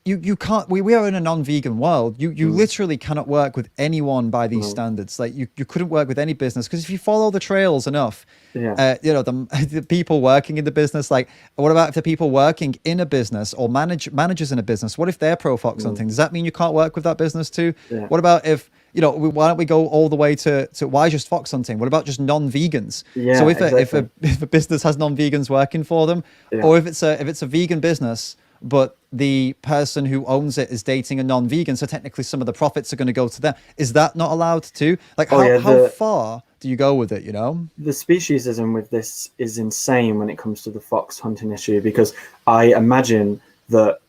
A: you can't, we are in a non-vegan world. You literally cannot work with anyone by these standards. Like you couldn't work with any business, because if you follow the trails enough,
B: Yeah.
A: you know, the people working in the business, like what about if the people working in a business or managers in a business, what if they're pro fox hunting? Does that mean you can't work with that business too?
B: Yeah.
A: What about if, you know, why don't we go all the way to why just fox hunting? What about just non-vegans?
B: Yeah,
A: So if
B: exactly.
A: if a business has non-vegans working for them,
B: Yeah.
A: or if it's a vegan business, but the person who owns it is dating a non-vegan, so technically some of the profits are going to go to them. Is that not allowed too? Like
B: Oh yeah,
A: how far do you go with it? You know?
B: the speciesism with this is insane when it comes to the fox hunting issue, because I imagine that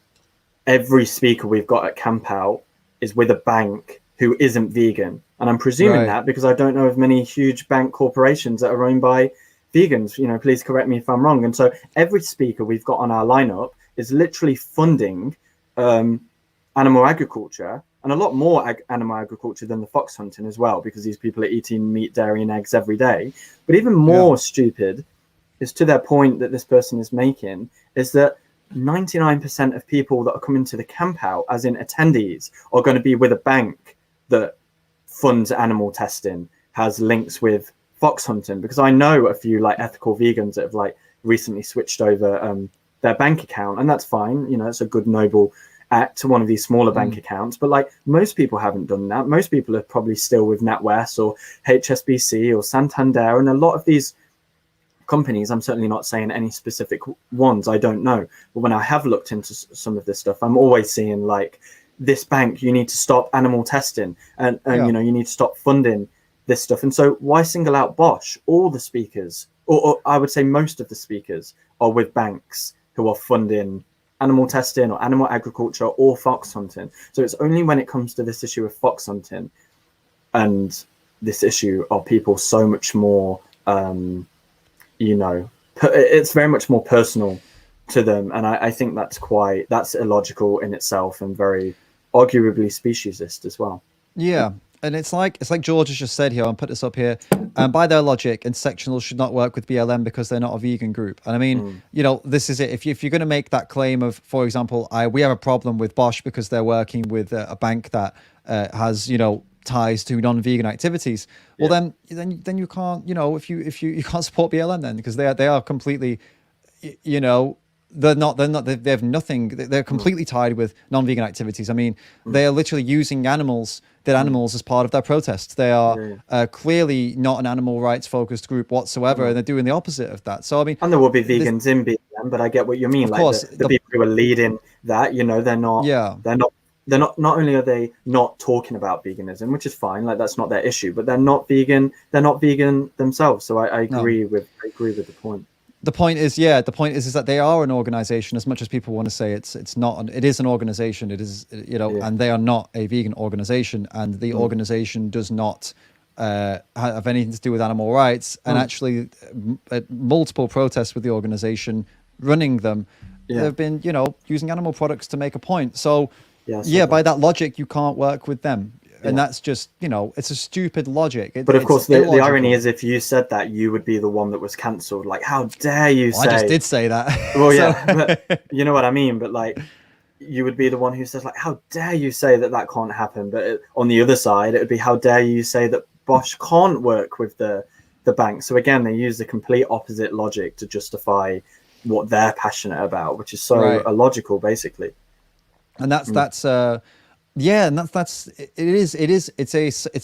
B: every speaker we've got at Campout is with a bank who isn't vegan, and I'm presuming
A: Right.
B: that because I don't know of many huge bank corporations that are owned by vegans. You know, please correct me if I'm wrong. And so every speaker we've got on our lineup is literally funding animal agriculture, and a lot more animal agriculture than the fox hunting as well, because these people are eating meat, dairy, and eggs every day. But even more stupid is, to their point that this person is making, is that 99% of people that are coming to the camp out, as in attendees, are going to be with a bank that funds animal testing, has links with fox hunting. Because I know a few like ethical vegans that have like recently switched over their bank account, and that's fine. You know, it's a good, noble act to one of these smaller bank accounts. But like most people haven't done that. Most people are probably still with NatWest or HSBC or Santander, and a lot of these companies, I'm certainly not saying any specific ones, I don't know, but when I have looked into some of this stuff, I'm always seeing like, this bank, you need to stop animal testing, and you know, you need to stop funding this stuff. And so why single out Bosch? All the speakers, or I would say most of the speakers, are with banks who are funding animal testing or animal agriculture or fox hunting. So it's only when it comes to this issue of fox hunting and this issue are people so much more you know, it's very much more personal to them, and I think that's illogical in itself, and very arguably speciesist as well.
A: Yeah. And it's like George has just said here. I'll put this up here. By their logic, intersectionals should not work with BLM because they're not a vegan group. And I mean, you know, this is it. If you're going to make that claim of, for example, we have a problem with Bosch because they're working with a bank that has, you know, ties to non-vegan activities. Well, then you can't, you know, if you can't support BLM then, because they are completely, you know, they have nothing. They're completely tied with non-vegan activities. I mean, they are literally using dead animals as part of their protests. They are clearly not an animal rights focused group whatsoever, and they're doing the opposite of that. So I mean,
B: and there will be vegans in BLM, but I get what you mean.
A: of
B: Like
A: course,
B: the people who are leading that, you know, not only are they not talking about veganism, which is fine, like that's not their issue, but they're not vegan themselves. So I agree with the point.
A: The point is that they are an organization. As much as people want to say it's not, it is an organization. It is, you know, and they are not a vegan organization, and the organization does not have anything to do with animal rights. And actually, multiple protests with the organization running them have been, you know, using animal products to make a point. So by that logic, you can't work with them. And that's just, you know, it's a stupid logic.
B: But of course, the irony is, if you said that, you would be the one that was cancelled. Like, how dare you say?
A: I just did say that.
B: Well, yeah, but you know what I mean. But like, you would be the one who says, like, how dare you say that can't happen? But on the other side, it would be, how dare you say that Bosch can't work with the bank? So again, they use the complete opposite logic to justify what they're passionate about, which is so illogical, basically.
A: And that's it's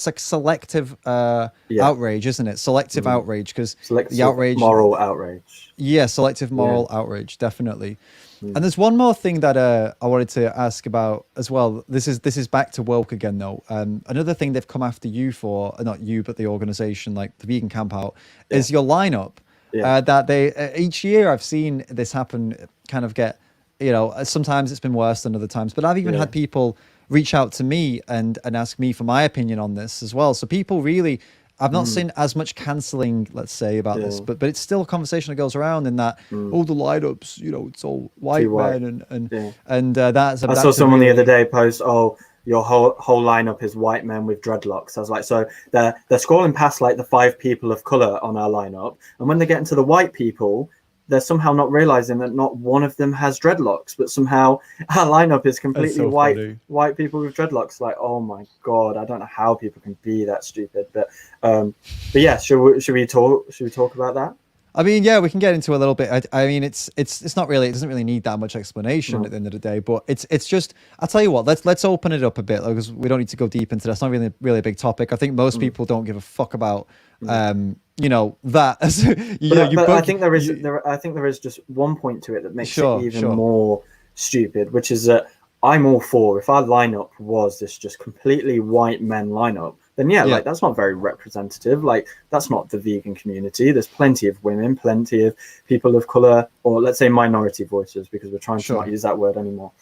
A: like selective outrage, isn't it? Selective outrage, because the outrage,
B: moral outrage.
A: Yeah, selective moral outrage, definitely. And there's one more thing that I wanted to ask about as well. This is back to woke again, though. Another thing they've come after you for, not you, but the organization, like the Vegan Campout, is your lineup. That they each year I've seen this happen, kind of get, you know, sometimes it's been worse than other times, but I've even had people reach out to me and ask me for my opinion on this as well. So people really, I've not seen as much cancelling, let's say, about this, but it's still a conversation that goes around in that, all the lineups, you know, it's all white men and that's.
B: I saw someone the other day post, "Oh, your whole lineup is white men with dreadlocks." I was like, so they're scrolling past like the 5 people of color on our lineup, and when they get into the white people, they're somehow not realizing that not one of them has dreadlocks, but somehow our lineup is completely
A: so funny.
B: white people with dreadlocks. Like, oh my god, I don't know how people can be that stupid. But yeah, should we talk about that?
A: I mean, yeah, we can get into a little bit. I mean, it's not really, it doesn't really need that much explanation
B: No.
A: at the end of the day. But it's just, I'll tell you what, let's open it up a bit, because we don't need to go deep into that. It's not really a big topic. I think most people don't give a fuck about you know, that.
B: But I think there is just one point to it that makes it even more stupid, which is that I'm all for, if our lineup was this just completely white men lineup, then like that's not very representative. Like, that's not the vegan community. There's plenty of women, plenty of people of color, or let's say minority voices, because we're trying to not use that word anymore.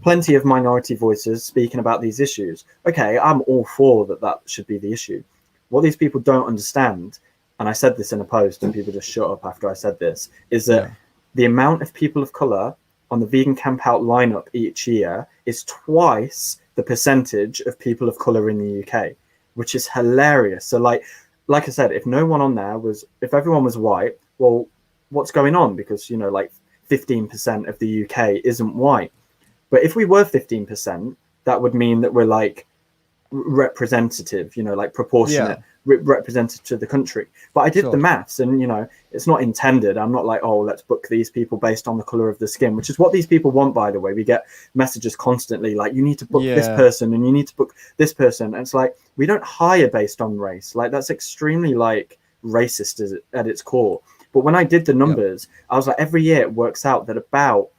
B: Plenty of minority voices speaking about these issues. Okay, I'm all for that should be the issue. What these people don't understand, and I said this in a post and people just shut up after I said this, is that the amount of people of color on the Vegan Campout lineup each year is twice the percentage of people of color in the UK, which is hilarious. So like I said, if everyone was white, well, what's going on? Because, you know, like 15% of the UK isn't white. But if we were 15%, that would mean that we're like representative, you know, like proportionate, representative to the country. But I did the maths, and, you know, it's not intended. I'm not like, oh, let's book these people based on the color of the skin, which is what these people want, by the way. We get messages constantly like, you need to book this person and you need to book this person. And it's like, we don't hire based on race. Like, that's extremely like racist at its core. But when I did the numbers, I was like, every year it works out that about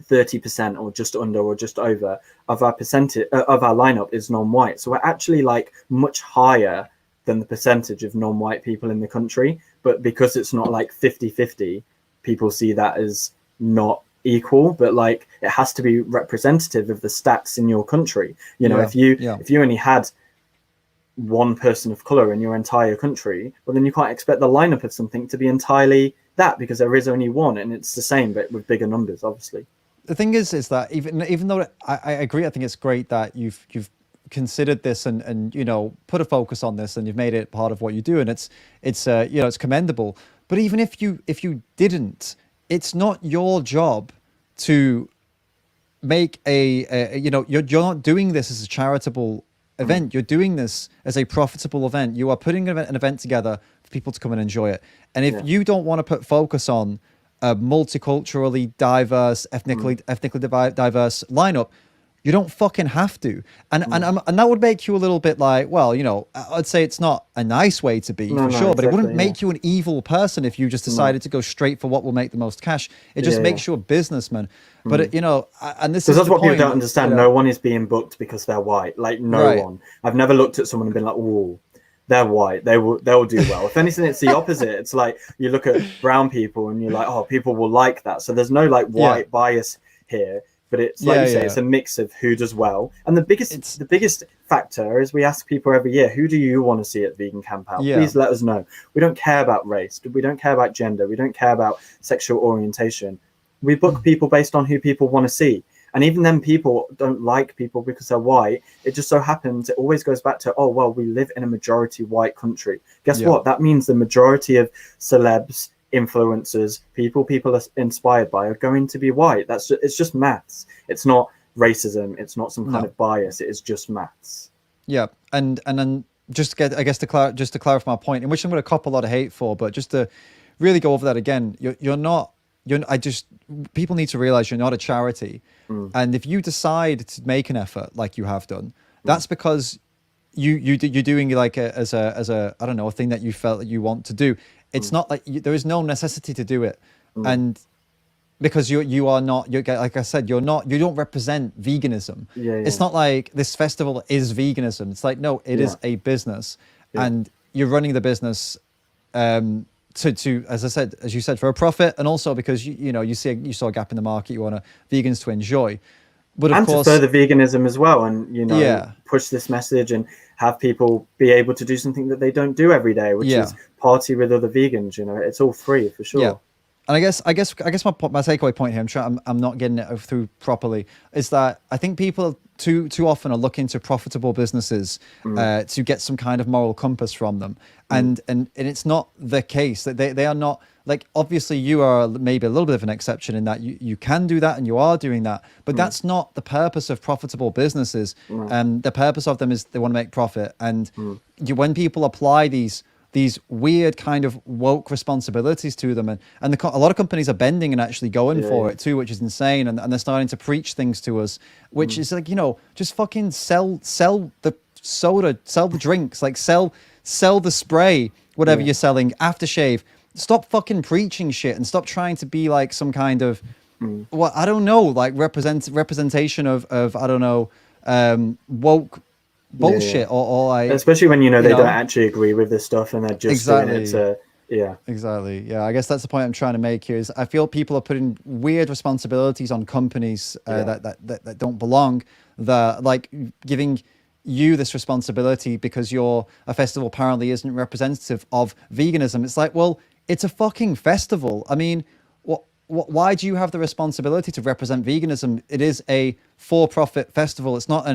B: 30% or just under or just over of our percentage of our lineup is non-white. So we're actually like much higher than the percentage of non-white people in the country. But because it's not like 50-50, people see that as not equal. But like, it has to be representative of the stats in your country. You know, if you only had one person of color in your entire country, well, then you can't expect the lineup of something to be entirely that, because there is only one, and it's the same but with bigger numbers, obviously.
A: The thing is that even though I agree, I think it's great that you've considered this and you know, put a focus on this, and you've made it part of what you do, and it's you know, it's commendable. But even if you didn't, it's not your job to make a you know, you're not doing this as a charitable event. You're doing this as a profitable event. You are putting an event together for people to come and enjoy it. And if you don't want to put focus on a multiculturally diverse, ethnically diverse lineup, you don't fucking have to. And that would make you a little bit like, well, you know, I'd say it's not a nice way to be, for sure, but it wouldn't make you an evil person if you just decided to go straight for what will make the most cash. It just makes you a businessman. But it, you know, and this is
B: that's
A: the
B: what
A: point,
B: people don't understand.
A: you know,
B: no one is being booked because they're white. Like, no one. I've never looked at someone and been like, oh, they're white, they'll do well. If anything, it's the opposite. It's like, you look at brown people and you're like, oh, people will like that. So there's no like white bias here, but it's like you say, it's a mix of who does well. And the biggest factor is, we ask people every year, who do you want to see at Vegan Campout? Please let us know. We don't care about race, we don't care about gender, we don't care about sexual orientation. We book people based on who people want to see. And even then, people don't like people because they're white. It just so happens, it always goes back to, oh, well, we live in a majority white country. Guess what? That means the majority of celebs, influencers, people are inspired by are going to be white. It's just maths. It's not racism. It's not some kind of bias. It is just maths.
A: Yeah. And then just to get, I guess, to clarify my point, in which I'm going to cop a lot of hate for, but just to really go over that again, people need to realize you're not a charity. And if you decide to make an effort like you have done, that's because you're doing like as a I don't know, a thing that you felt that you want to do. It's not like there is no necessity to do it. And because you are not, like I said, you don't represent veganism. It's not like this festival is veganism. It's like, no, it is a business, and you're running the business to as you said, for a profit, and also because you saw a gap in the market, you want vegans to enjoy, but of course, to further
B: veganism as well, and push this message and have people be able to do something that they don't do every day, which is party with other vegans. It's all free, for sure.
A: And I guess my takeaway point here, I'm not getting it through properly, is that I think people too often are looking to profitable businesses to get some kind of moral compass from them, and it's not the case. That they are not, like, obviously you are maybe a little bit of an exception in that you can do that and you are doing that, but that's not the purpose of profitable businesses. The purpose of them is they want to make profit, and when people apply these weird kind of woke responsibilities to them, and a lot of companies are bending and actually going for it too, which is insane, and they're starting to preach things to us, which is like, just fucking sell the soda, sell the drinks, like sell the spray, whatever you're selling, aftershave. Stop fucking preaching shit and stop trying to be like some kind of I don't know, like representation of I don't know, woke bullshit or like,
B: especially when they don't actually agree with this stuff and they're just doing it to
A: exactly. Yeah, I guess that's the point I'm trying to make here. Is I feel people are putting weird responsibilities on companies that don't belong. That, like, giving you this responsibility because a festival apparently isn't representative of veganism. It's like, well, it's a fucking festival. I mean, why do you have the responsibility to represent veganism? It is a for-profit festival. It's not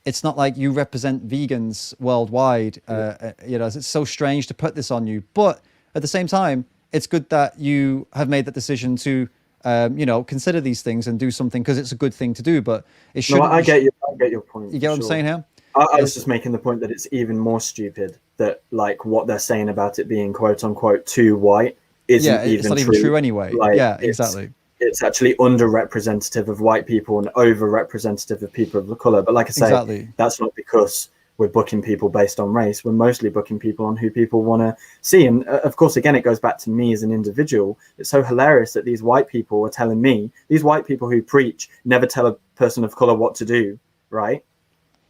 A: it's not like you represent vegans worldwide. It's so strange to put this on you, but at the same time, it's good that you have made that decision to, consider these things and do something because it's a good thing to do. But it should.
B: No, I get your point.
A: You get what I'm saying here?
B: I was just making the point that it's even more stupid that, like, what they're saying about it being quote unquote too white isn't
A: it's not even true anyway.
B: Like,
A: exactly.
B: It's actually underrepresentative of white people and overrepresentative of people of color. But like I say, that's not because we're booking people based on race. We're mostly booking people on who people want to see. And of course, again, it goes back to me as an individual. It's so hilarious that these white people are telling me, these white people who preach never tell a person of color what to do, right?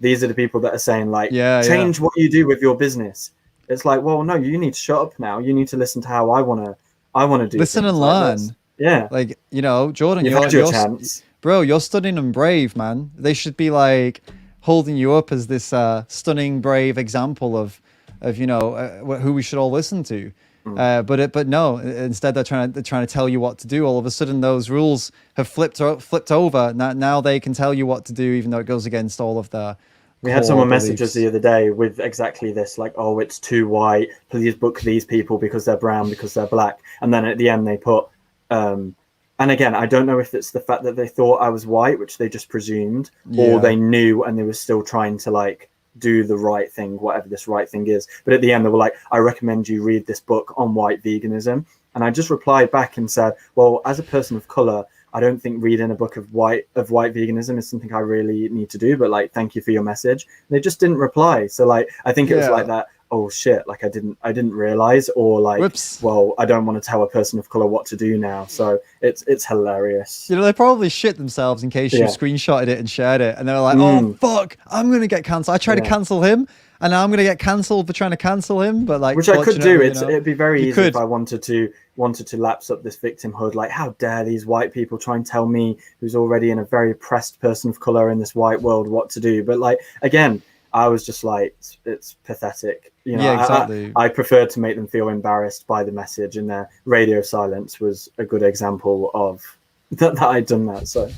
B: These are the people that are saying, like, change what you do with your business. It's like, well, no, you need to shut up now. You need to listen to how I want to do.
A: Listen
B: things.
A: and learn.
B: Like,
A: Jordan,
B: you've had your chance.
A: Bro, you're stunning and brave, man. They should be like holding you up as this stunning, brave example of who we should all listen to. But no, instead they're trying to tell you what to do. All of a sudden, those rules have flipped over. Now they can tell you what to do, even though it goes against all of their.
B: We had someone message us the other day with exactly this, like, oh, it's too white. Please book these people because they're brown, because they're black. And then at the end they put, and again, I don't know if it's the fact that they thought I was white, which they just presumed, or they knew and they were still trying to, like, do the right thing, whatever this right thing is. But at the end they were like, I recommend you read this book on white veganism. And I just replied back and said, well, as a person of color, I don't think reading a book of white veganism is something I really need to do, but, like, thank you for your message. And they just didn't reply. So, like, I think it was like that, oh shit, like I didn't realize, or like, whoops, well, I don't want to tell a person of color what to do now. So it's hilarious.
A: They probably shit themselves in case you screenshotted it and shared it, and they're like, oh fuck, I'm gonna get cancelled. I tried to cancel him, and now I'm gonna get cancelled for trying to cancel him. But, like,
B: which I could do. It'd be very easy if I wanted to lapse up this victimhood. Like, how dare these white people try and tell me, who's already in a very oppressed person of color in this white world, what to do. But, like, again, I was just like, it's pathetic.
A: Exactly.
B: I preferred to make them feel embarrassed by the message, and their radio silence was a good example of that I'd done that. So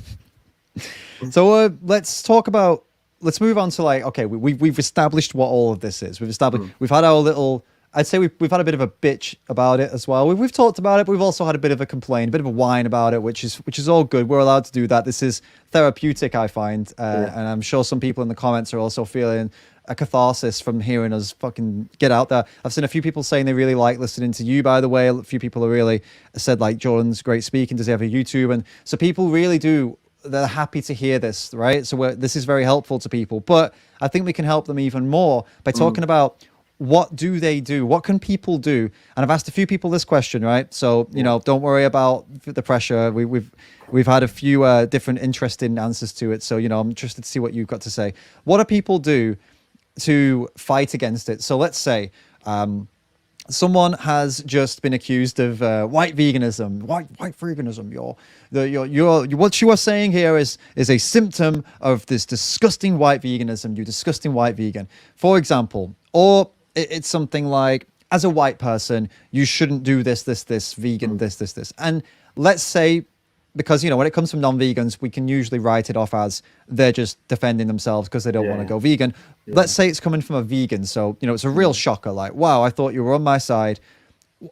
A: let's move on to, like, okay, we've established what all of this is. We've had our little, I'd say we've had a bit of a bitch about it as well. We've talked about it, but we've also had a bit of a complaint, a bit of a whine about it, which is all good. We're allowed to do that. This is therapeutic, I find, and I'm sure some people in the comments are also feeling a catharsis from hearing us fucking get out there. I've seen a few people saying they really like listening to you, by the way. A few people have really said, like, Jordan's great speaking. Does he have a YouTube? And so people really do. They're happy to hear this, right? So this is very helpful to people. But I think we can help them even more by talking about, what do they do? What can people do? And I've asked a few people this question, right? So, don't worry about the pressure. We've had a few different interesting answers to it. So, I'm interested to see what you've got to say. What do people do to fight against it? So let's say someone has just been accused of white veganism. White veganism. What you are saying here is a symptom of this disgusting white veganism. You disgusting white vegan, for example. Or it's something like, as a white person, you shouldn't do this vegan, this. And let's say because, you know, when it comes from non-vegans, we can usually write it off as they're just defending themselves because they don't want to go vegan. Let's say it's coming from a vegan, so, you know, it's a real shocker. Like, wow, I thought you were on my side.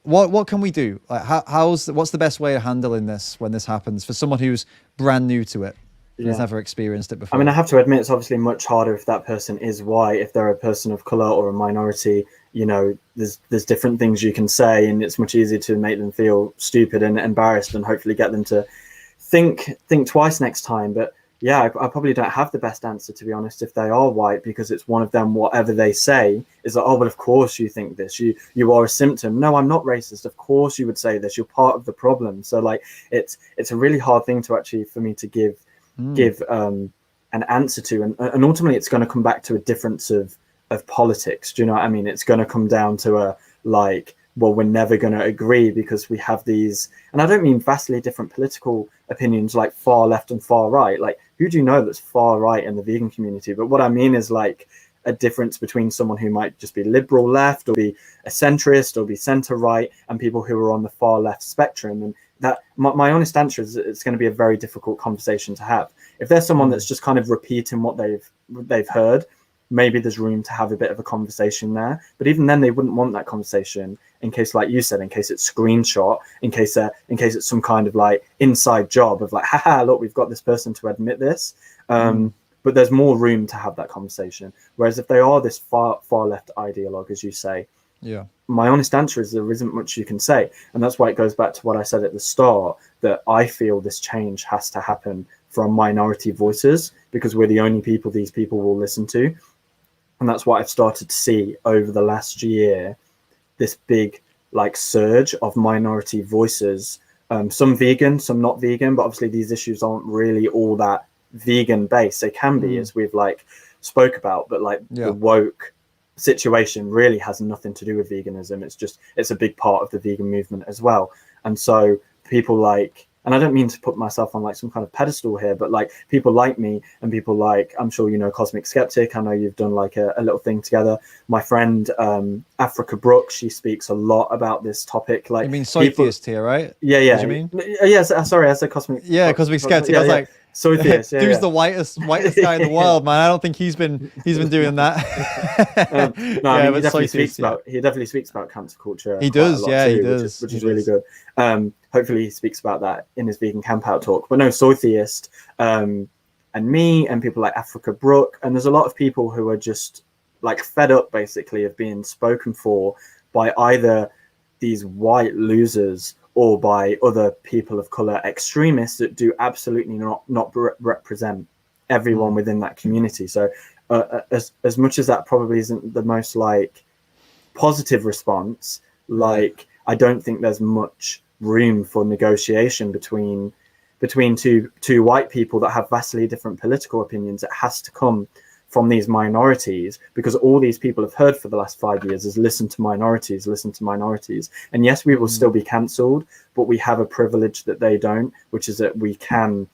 A: What can we do? Like, what's the best way of handling this when this happens for someone who's brand new to it and has never experienced it before?
B: I mean, I have to admit, it's obviously much harder if that person is white. If they're a person of color or a minority, you know, there's different things you can say, and it's much easier to make them feel stupid and embarrassed, and hopefully get them to think twice next time. But yeah, I probably don't have the best answer, to be honest, if they are white, because it's one of them. Whatever they say is like, oh, but of course you think this. You are a symptom. No, I'm not racist. Of course you would say this. You're part of the problem. So like, it's a really hard thing to actually for me to give an answer to, and ultimately it's going to come back to a difference of politics. Do you know what I mean? It's going to come down to a like, well, we're never going to agree because we have these, and I don't mean vastly different political opinions like far left and far right. Like, who do you know that's far right in the vegan community? But what I mean is like a difference between someone who might just be liberal left or be a centrist or be center right, and people who are on the far left spectrum. And that my honest answer is it's going to be a very difficult conversation to have. If there's someone that's just kind of repeating what they've heard, maybe there's room to have a bit of a conversation there. But even then, they wouldn't want that conversation in case, like you said, in case it's screenshot, in case it's some kind of like inside job of like, haha, look, we've got this person to admit this. But there's more room to have that conversation. Whereas if they are this far left ideologue, as you say, my honest answer is there isn't much you can say. And that's why it goes back to what I said at the start, that I feel this change has to happen from minority voices, because we're the only people these people will listen to. And that's what I've started to see over the last year, this big like surge of minority voices, some vegan, some not vegan, but obviously these issues aren't really all that vegan based. They can be, as we've like spoke about, but like the woke situation really has nothing to do with veganism. It's a big part of the vegan movement as well. And so people like, and I don't mean to put myself on like some kind of pedestal here, but like people like me and people like, I'm sure you know Cosmic Skeptic. I know you've done like a little thing together. My friend Africa Brooke, she speaks a lot about this topic. Like,
A: you mean soy theist here, right?
B: Yeah, yeah.
A: What do you mean?
B: Yes, sorry, I said Cosmic.
A: Yeah, Cosmic Skeptic. I was like,
B: soy theist. Yeah,
A: dude's the whitest guy in the world, man. I don't think he's been doing that.
B: No, I mean, he definitely speaks about cancer culture.
A: He does, he
B: does, which is really good. Hopefully he speaks about that in his Vegan Campout talk. But no, soy theist, and me and people like Africa Brooke, and there's a lot of people who are just like fed up basically of being spoken for by either these white losers or by other people of color extremists that do absolutely not represent everyone within that community. So as much as that probably isn't the most like positive response, like I don't think there's much room for negotiation between two white people that have vastly different political opinions. It has to come from these minorities, because all these people have heard for the last 5 years is listen to minorities. And yes, we will still be cancelled, but we have a privilege that they don't, which is that we can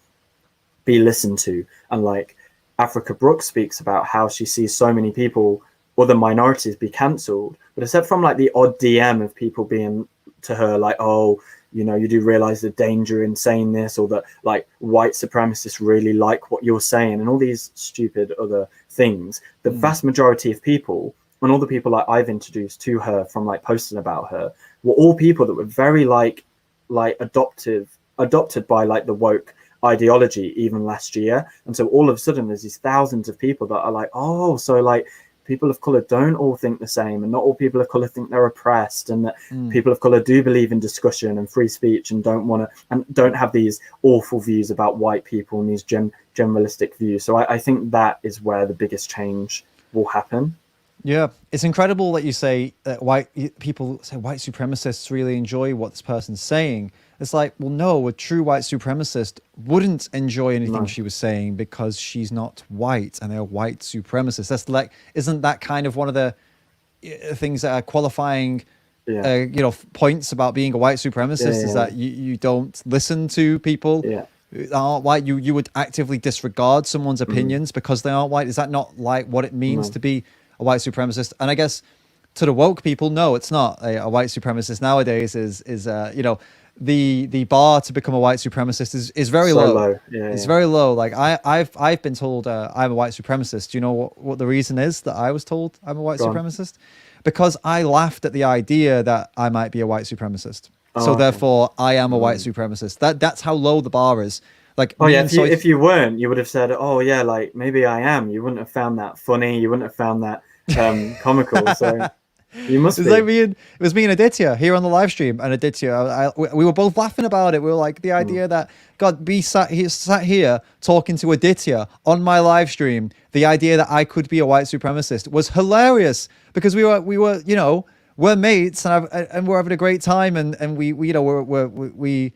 B: be listened to. And like Africa Brooke speaks about how she sees so many people, other minorities, be cancelled, but except from like the odd DM of people being to her like, oh, you know, you do realize the danger in saying this, or that like white supremacists really like what you're saying, and all these stupid other things. The vast majority of people, and all the people like I've introduced to her from like posting about her, were all people that were very like adopted by like the woke ideology even last year. And so all of a sudden there's these thousands of people that are like, oh, so like people of color don't all think the same, and not all people of color think they're oppressed, and that people of color do believe in discussion and free speech and don't have these awful views about white people and these generalistic views. So I think that is where the biggest change will happen.
A: Yeah, it's incredible that you say that people say white supremacists really enjoy what this person's saying. It's like, well, no, a true white supremacist wouldn't enjoy anything she was saying because she's not white and they're white supremacists. That's like, isn't that kind of one of the things that are qualifying, points about being a white supremacist? Is that you don't listen to people that aren't white? You would actively disregard someone's opinions because they aren't white. Is that not like what it means to be a white supremacist? And I guess to the woke people, no, it's not. A white supremacist nowadays is the bar to become a white supremacist is very
B: So
A: low.
B: low. Yeah,
A: It's
B: yeah.
A: very low. Like I've been told I'm a white supremacist. Do you know what the reason is that I was told I'm a white
B: Go on.
A: supremacist? Because I laughed at the idea that I might be a white supremacist.
B: Oh,
A: So
B: okay.
A: therefore, I am a white supremacist. That's how low the bar is. Like
B: Oh
A: me
B: yeah,
A: and
B: if you weren't, you would have said, "Oh yeah, like maybe I am." You wouldn't have found that funny. You wouldn't have found that comical. So you must
A: It's
B: be.
A: like it was me and Aditya here on the live stream, and Aditya, we were both laughing about it. We were like, the idea that God, be sat here talking to Aditya on my live stream. The idea that I could be a white supremacist was hilarious because we were we're mates and we're having a great time, and we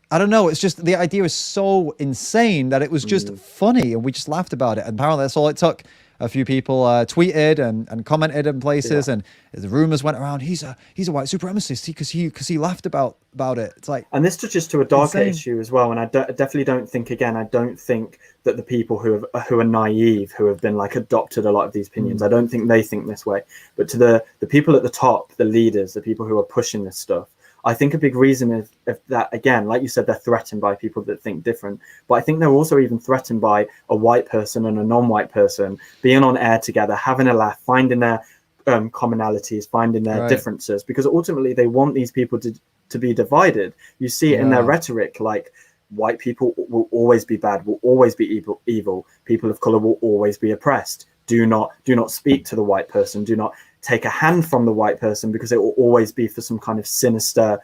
A: I don't know. It's just the idea is so insane that it was just funny, and we just laughed about it. And apparently, that's all it took. A few people tweeted and commented in places, and the rumors went around. He's a white supremacist because he laughed about it. It's like,
B: And this touches to a darker
A: insane.
B: issue as well. And I definitely don't think, again, I don't think that the people who are naive, who have been like adopted a lot of these opinions, I don't think they think this way. But to the people at the top, the leaders, the people who are pushing this stuff, I think a big reason is that, again, like you said, they're threatened by people that think different. But I think they're also even threatened by a white person and a non-white person being on air together, having a laugh, finding their commonalities, finding their differences, because ultimately they want these people to be divided. You see it in their rhetoric, like white people will always be bad, will always be evil. People of color will always be oppressed. Do not speak to the white person. Do not take a hand from the white person, because it will always be for some kind of sinister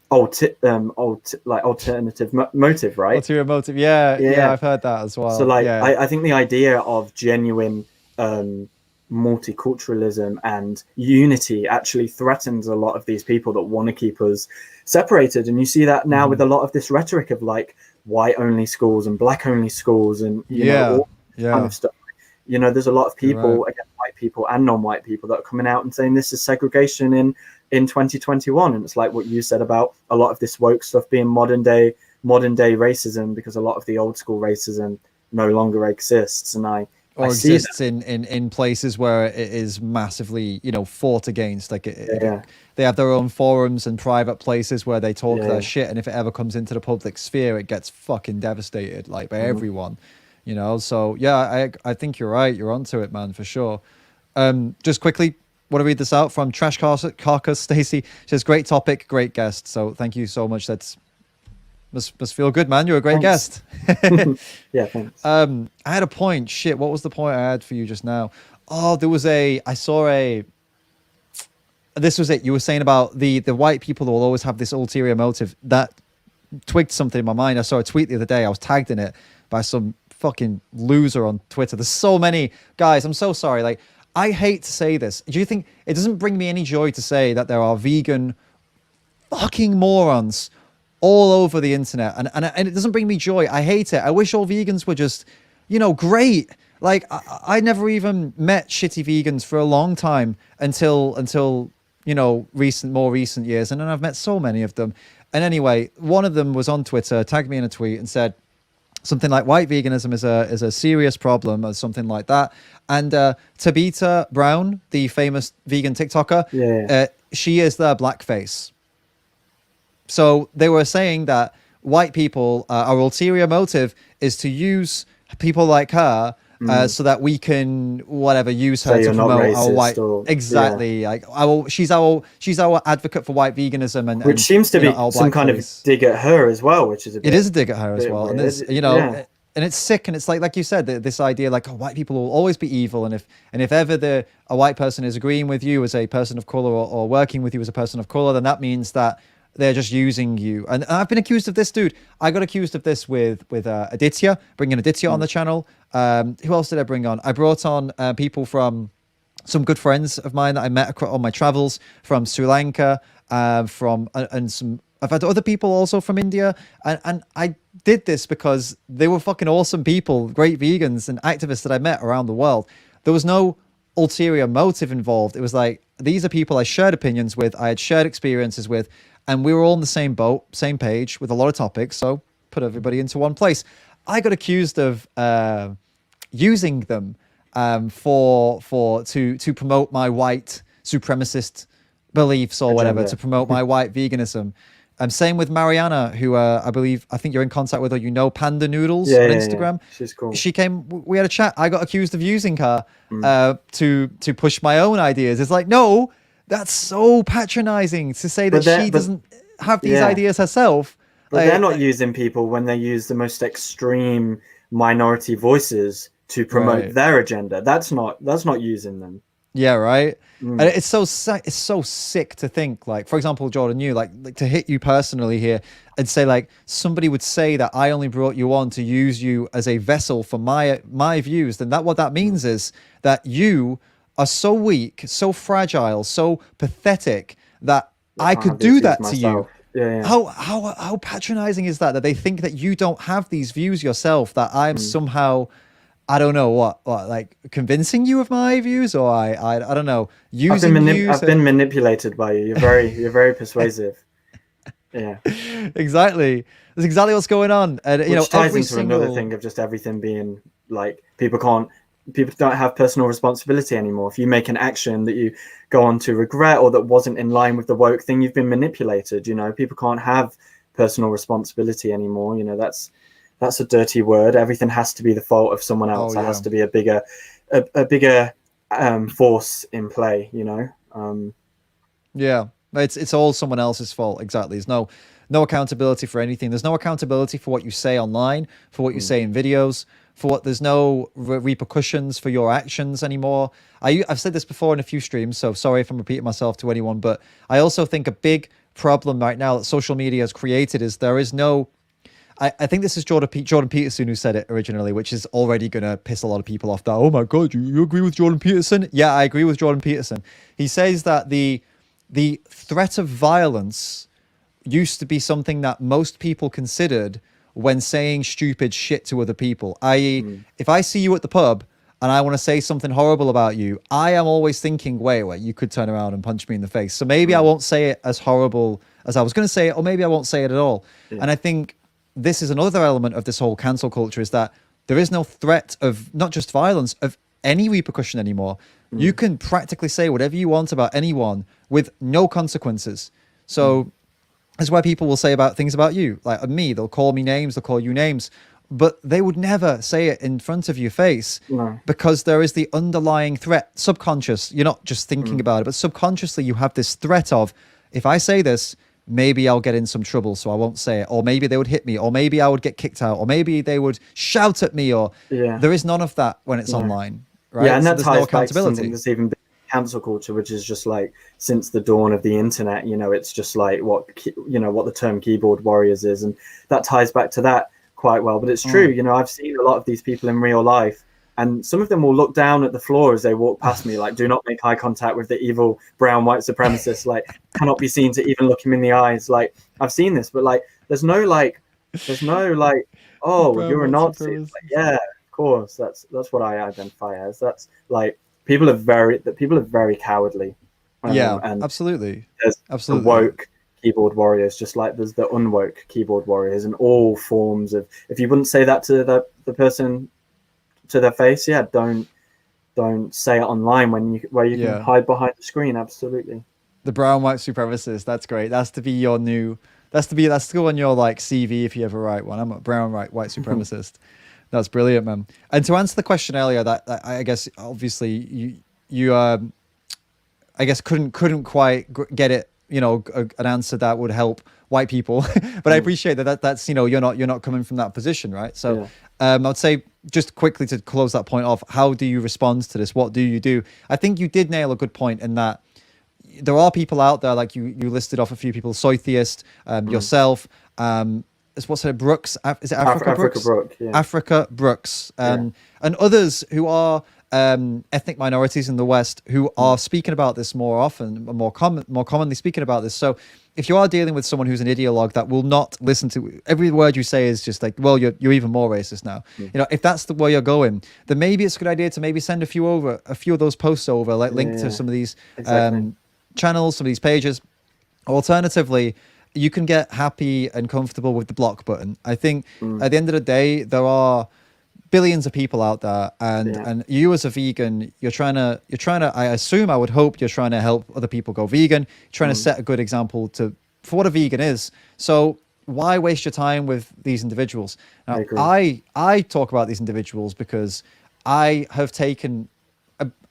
B: alternative motive, right?
A: Ulterior motive. Yeah, I've heard that as well.
B: So like, I think the idea of genuine multiculturalism and unity actually threatens a lot of these people that want to keep us separated. And you see that now with a lot of this rhetoric of like white only schools and black only schools and all kind of stuff. There's a lot of people, again, white people and non-white people, that are coming out and saying this is segregation in 2021. And it's like what you said about a lot of this woke stuff being modern day racism, because a lot of the old school racism no longer exists. And I see
A: exists in places where it is massively fought against. Like they have their own forums and private places where they talk their shit, and if it ever comes into the public sphere, it gets fucking devastated, like by everyone. So I think you're right. You're onto it, man, for sure. Just quickly, want to read this out from Trash Carcass. Stacy says, "Great topic, great guest." So thank you so much. That's must feel good, man. You're a great guest.
B: Yeah, thanks.
A: I had a point. Shit, what was the point I had for you just now? Oh, there was this was it. You were saying about the white people that will always have this ulterior motive. That twigged something in my mind. I saw a tweet the other day. I was tagged in it by some fucking loser on Twitter. There's so many guys. I'm so sorry. Like, I hate to say this. Do you think it doesn't bring me any joy to say that there are vegan fucking morons all over the internet, and it doesn't bring me joy. I hate it. I wish all vegans were just, great. Like I never even met shitty vegans for a long time until more recent years, and then I've met so many of them. And anyway, one of them was on Twitter, tagged me in a tweet, and said something like white veganism is a serious problem, or something like that. And Tabitha Brown, the famous vegan TikToker, she is their blackface. So they were saying that white people, our ulterior motive is to use people like her so that we can use her to promote our white. Exactly. Like she's our advocate for white veganism, and
B: which seems to be some kind of dig at her as well, which is
A: it is a dig at her as well. And there's and it's sick, and it's like you said, this idea like white people will always be evil, and if ever a white person is agreeing with you as a person of color or working with you as a person of color, then that means that they're just using you. And I've been accused of this, dude. I got accused of this with Aditya, bringing Aditya on the channel. Who else did I bring on? I brought on people from some good friends of mine that I met on my travels from Sri Lanka, and I've had other people also from India. And I did this because they were fucking awesome people, great vegans and activists that I met around the world. There was no ulterior motive involved. It was like, these are people I shared opinions with, I had shared experiences with, and we were all in the same boat, same page with a lot of topics. So put everybody into one place. I got accused of using them to promote my white supremacist beliefs or whatever, to promote my white veganism. Same with Mariana, who I think you're in contact with, or Panda Noodles
B: Yeah,
A: on
B: yeah, yeah.
A: Instagram.
B: She's cool.
A: She came. We had a chat. I got accused of using her
B: Mm.
A: to push my own ideas. It's like, no, that's so patronizing to say that
B: But
A: she doesn't have these
B: yeah,
A: ideas herself.
B: but they're
A: Like,
B: not using people when they use the most extreme minority voices to promote
A: right.
B: their agenda. That's not using them.
A: Yeah, right. And
B: Mm.
A: it's so sick to think, like, for example, Jordan, you like to hit you personally here and say, like, somebody would say that I only brought you on to use you as a vessel for my views. Then what that means is that you are so weak, so fragile, so pathetic that
B: I
A: I
B: can't
A: could
B: have these
A: do
B: views
A: that to you.
B: myself. Yeah, yeah.
A: How patronizing is that? That they think that you don't have these views yourself, that I'm
B: Mm.
A: somehow, I don't know what, like convincing you of my views, or I don't know, using you
B: I've
A: to
B: been manipulated by you. You're very persuasive. Yeah.
A: exactly. That's exactly what's going on, and
B: Which ties
A: every
B: into another
A: single
B: thing of just everything being like people don't have personal responsibility anymore. If you make an action that you go on to regret or that wasn't in line with the woke thing, you've been manipulated. People can't have personal responsibility anymore. That's a dirty word. Everything has to be the fault of someone
A: oh
B: else. There
A: yeah
B: has to be a bigger force in play.
A: yeah. It's all someone else's fault. Exactly. There's no accountability for anything. There's no accountability for what you say online, for what you
B: Mm.
A: say in videos, there's no repercussions for your actions anymore. I've said this before in a few streams, so sorry if I'm repeating myself to anyone, but I also think a big problem right now that social media has created is there is no. I think this is Jordan Peterson who said it originally, which is already going to piss a lot of people off. That, oh my God, you agree with Jordan Peterson? Yeah, I agree with Jordan Peterson. He says that the threat of violence used to be something that most people considered when saying stupid shit to other people. I.e.,
B: Mm.
A: if I see you at the pub and I want to say something horrible about you, I am always thinking, wait, you could turn around and punch me in the face. So maybe I
B: Mm.
A: won't say it as horrible as I was going to say it, or maybe I won't say it at all.
B: Yeah.
A: And I think this is another element of this whole cancel culture, is that there is no threat of not just violence, of any repercussion anymore. You can practically say whatever you want about anyone with no consequences. So that's why people will say about things about you, like me. They'll call me names, they'll call you names, but they would never say it in front of your face,
B: No.
A: because there is the underlying threat, subconscious. You're not just thinking
B: Mm.
A: about it, but subconsciously you have this threat of, if I say this, maybe I'll get in some trouble, so I won't say it. Or maybe they would hit me, or maybe I would get kicked out, or maybe they would shout at me, or
B: Yeah.
A: there is none of that when it's
B: No.
A: online, right?
B: Yeah, and
A: So
B: that
A: there's no
B: ties back to something
A: accountability.
B: that's even been cancel culture, which is just like since the dawn of the internet. It's just like what the term keyboard warriors is, and that ties back to that quite well. But it's true. I've seen a lot of these people in real life, and some of them will look down at the floor as they walk past me, like, do not make eye contact with the evil brown white supremacist, like, cannot be seen to even look him in the eyes. Like, I've seen this, but like there's no like oh,
A: Brown
B: you're a
A: white
B: Nazi.
A: supremacist.
B: It's like, yeah, of course, that's what I identify as. That's like people are very cowardly.
A: Yeah,
B: And
A: absolutely.
B: there's the
A: Absolutely.
B: woke keyboard warriors, just like there's the unwoke keyboard warriors, and all forms of. If you wouldn't say that to the person to their face, yeah, don't say it online where you can
A: Yeah.
B: hide behind the screen. Absolutely.
A: The brown white supremacist. That's great. That's to be your new. That's to go on your like CV if you ever write one. I'm a brown white supremacist. That's brilliant, man. And to answer the question earlier, that I guess obviously you I guess couldn't quite get it. An answer that would help white people, but I appreciate that's you're not coming from that position, right? So I'd say just quickly to close that point off, how do you respond to this? What do you do? I think you did nail a good point in that there are people out there, like you listed off a few people, Soy Theist, yourself, what's it, Brooks? Is it Africa Brooks?
B: Brooke, yeah.
A: Africa Brooks, and others who are ethnic minorities in the West who are speaking about this more often, more commonly speaking about this. So if you are dealing with someone who's an ideologue that will not listen to every word you say, is just like, well, you're even more racist now. If that's the way you're going, then maybe it's a good idea to maybe send a few of those posts over, like link to some of these channels, some of these pages. Alternatively, you can get happy and comfortable with the block button. I think at the end of the day, there are billions of people out there, and you as a vegan, you're trying to, I assume, I would hope you're trying to help other people go vegan, trying to set a good example to for what a vegan is. So why waste your time with these individuals?
B: I
A: Now,
B: agree.
A: I talk about these individuals because I have taken,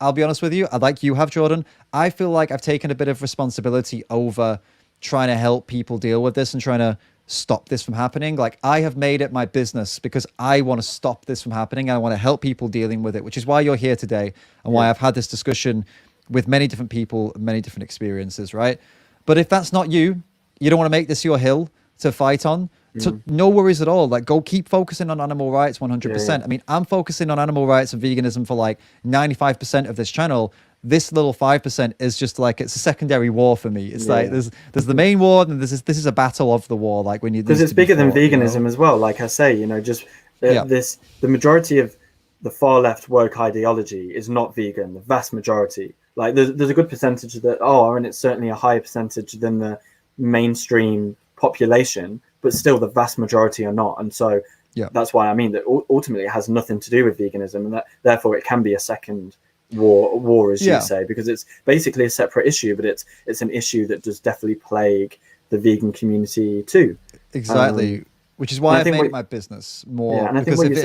A: I'll be honest with you, like you have, Jordan, I feel like I've taken a bit of responsibility over trying to help people deal with this and trying to stop this from happening. Like, I have made it my business because I want to stop this from happening. I want to help people dealing with it, which is why you're here today and why I've had this discussion with many different people, many different experiences, right? But if that's not you, you don't want to make this your hill to fight on. So no worries at all. Like, go keep focusing on animal rights 100%. I mean, I'm focusing on animal rights and veganism for like 95% of this channel. This little 5% is just like, it's a secondary war for me. It's like there's the main war, and this is a battle of the war. Like, when you,
B: because it's bigger than veganism as well. Like I say, just the majority of the far left woke ideology is not vegan. The vast majority, like there's a good percentage that are, and it's certainly a higher percentage than the mainstream population, but still the vast majority are not. And so that's why I mean that ultimately it has nothing to do with veganism, and that therefore it can be a second war as you say, because it's basically a separate issue, but it's an issue that does definitely plague the vegan community too.
A: Exactly. Which is why I've made it my business more.
B: And I think
A: because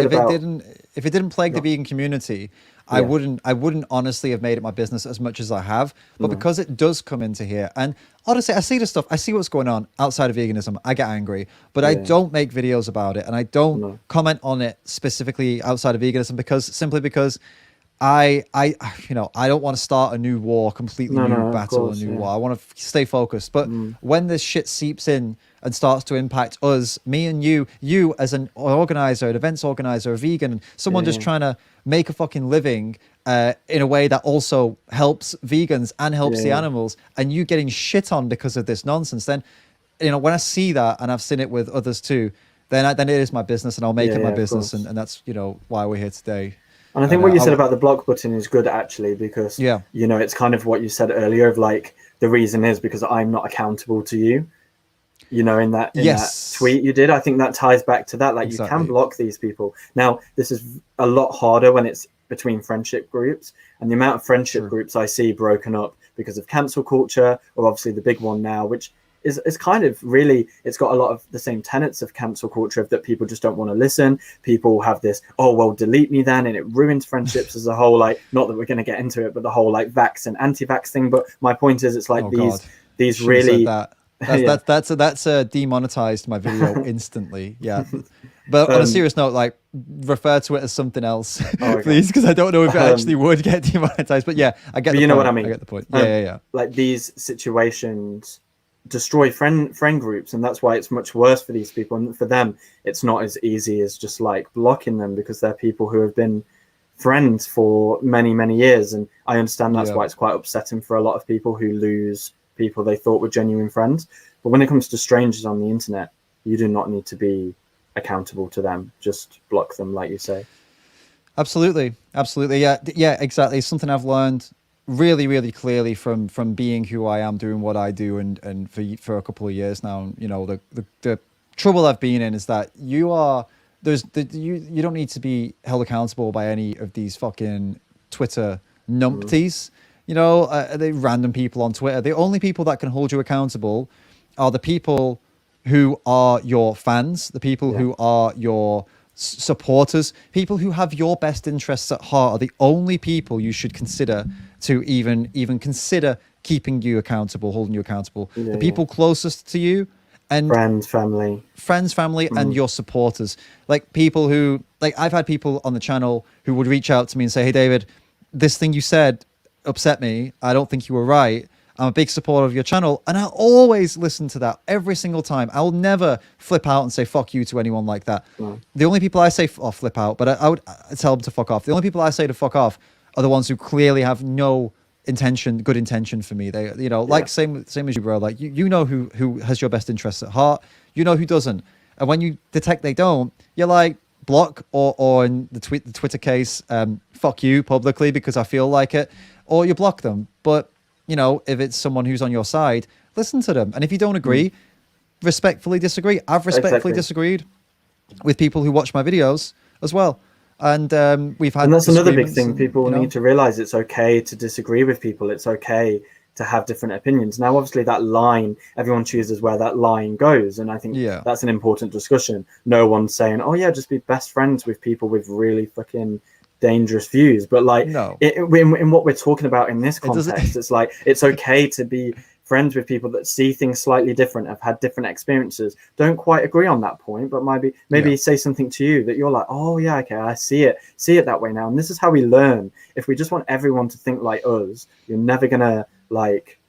A: if it didn't plague the vegan community, I wouldn't honestly have made it my business as much as I have. But because it does come into here, and honestly, I see the stuff, I see what's going on outside of veganism, I get angry, but I don't make videos about it, and I don't comment on it specifically outside of veganism because I don't want to start a new war, completely new battle, a new war. I want to stay focused. But when this shit seeps in and starts to impact us, me and you as an organizer, an events organizer, a vegan, someone just trying to make a fucking living in a way that also helps vegans and helps the animals, and you getting shit on because of this nonsense, then, when I see that, and I've seen it with others too, then it is my business, and I'll make it my business. And that's, why we're here today.
B: And I think what you said about the block button is good, actually, because, it's kind of what you said earlier of like, the reason is because I'm not accountable to you, in that tweet you did. I think that ties back to that. Like, you can block these people. Now, this is a lot harder when it's between friendship groups, and the amount of friendship groups I see broken up because of cancel culture, or obviously the big one now, which is kind of really, it's got a lot of the same tenets of cancel culture, of that people just don't want to listen. People have this, oh, well, delete me then, and it ruins friendships as a whole. Like, not that we're going to get into it, but the whole like vax and anti-vax thing. But my point is, it's like these really
A: that's demonetized my video instantly. But on a serious note, like, refer to it as something else, please, because I don't know if it actually would get demonetized. But I get the point.
B: Know what I mean.
A: I get the point.
B: Like, these situations destroy friend groups, and that's why it's much worse for these people. And for them, it's not as easy as just like blocking them, because they're people who have been friends for many years. And I understand that's why it's quite upsetting for a lot of people who lose people they thought were genuine friends. But when it comes to strangers on the internet, you do not need to be accountable to them. Just block them, like you say.
A: Absolutely. Yeah, exactly. It's something I've learned really clearly from being who I am, doing what I do, and for a couple of years now. The trouble I've been in is that you don't need to be held accountable by any of these fucking Twitter numpties. The random people on Twitter. The only people that can hold you accountable are the people who are your fans, the people who are your supporters, people who have your best interests at heart are the only people you should consider to even consider keeping you accountable, holding you accountable. The people closest to you, and friends, family, and your supporters. Like, people who, like, I've had people on the channel who would reach out to me and say, hey, David, this thing you said upset me. I don't think you were right. I'm a big supporter of your channel, and I'll always listen to that every single time. I'll never flip out and say fuck you to anyone like that. The only people I say flip out, but I would tell them to fuck off. The only people I say to fuck off are the ones who clearly have no good intention for me. They, like, same as you, bro. Like, you know who has your best interests at heart. You know who doesn't. And when you detect they don't, you're like, block, or in the Twitter case, fuck you publicly because I feel like it, or you block them. But if it's someone who's on your side, listen to them. And if you don't agree, respectfully disagree. I've respectfully disagreed with people who watch my videos as well. And we've had,
B: and that's another big thing. People need to realize it's okay to disagree with people. It's okay to have different opinions. Now, obviously, that line, everyone chooses where that line goes, and I think that's an important discussion. No one's saying, oh yeah, just be best friends with people with really fucking dangerous views, but like in what we're talking about in this context, it's like it's okay to be friends with people that see things slightly different, have had different experiences, don't quite agree on that point, but maybe say something to you that you're like, oh yeah, okay, I see it that way now. And this is how we learn. If we just want everyone to think like us, you're never gonna like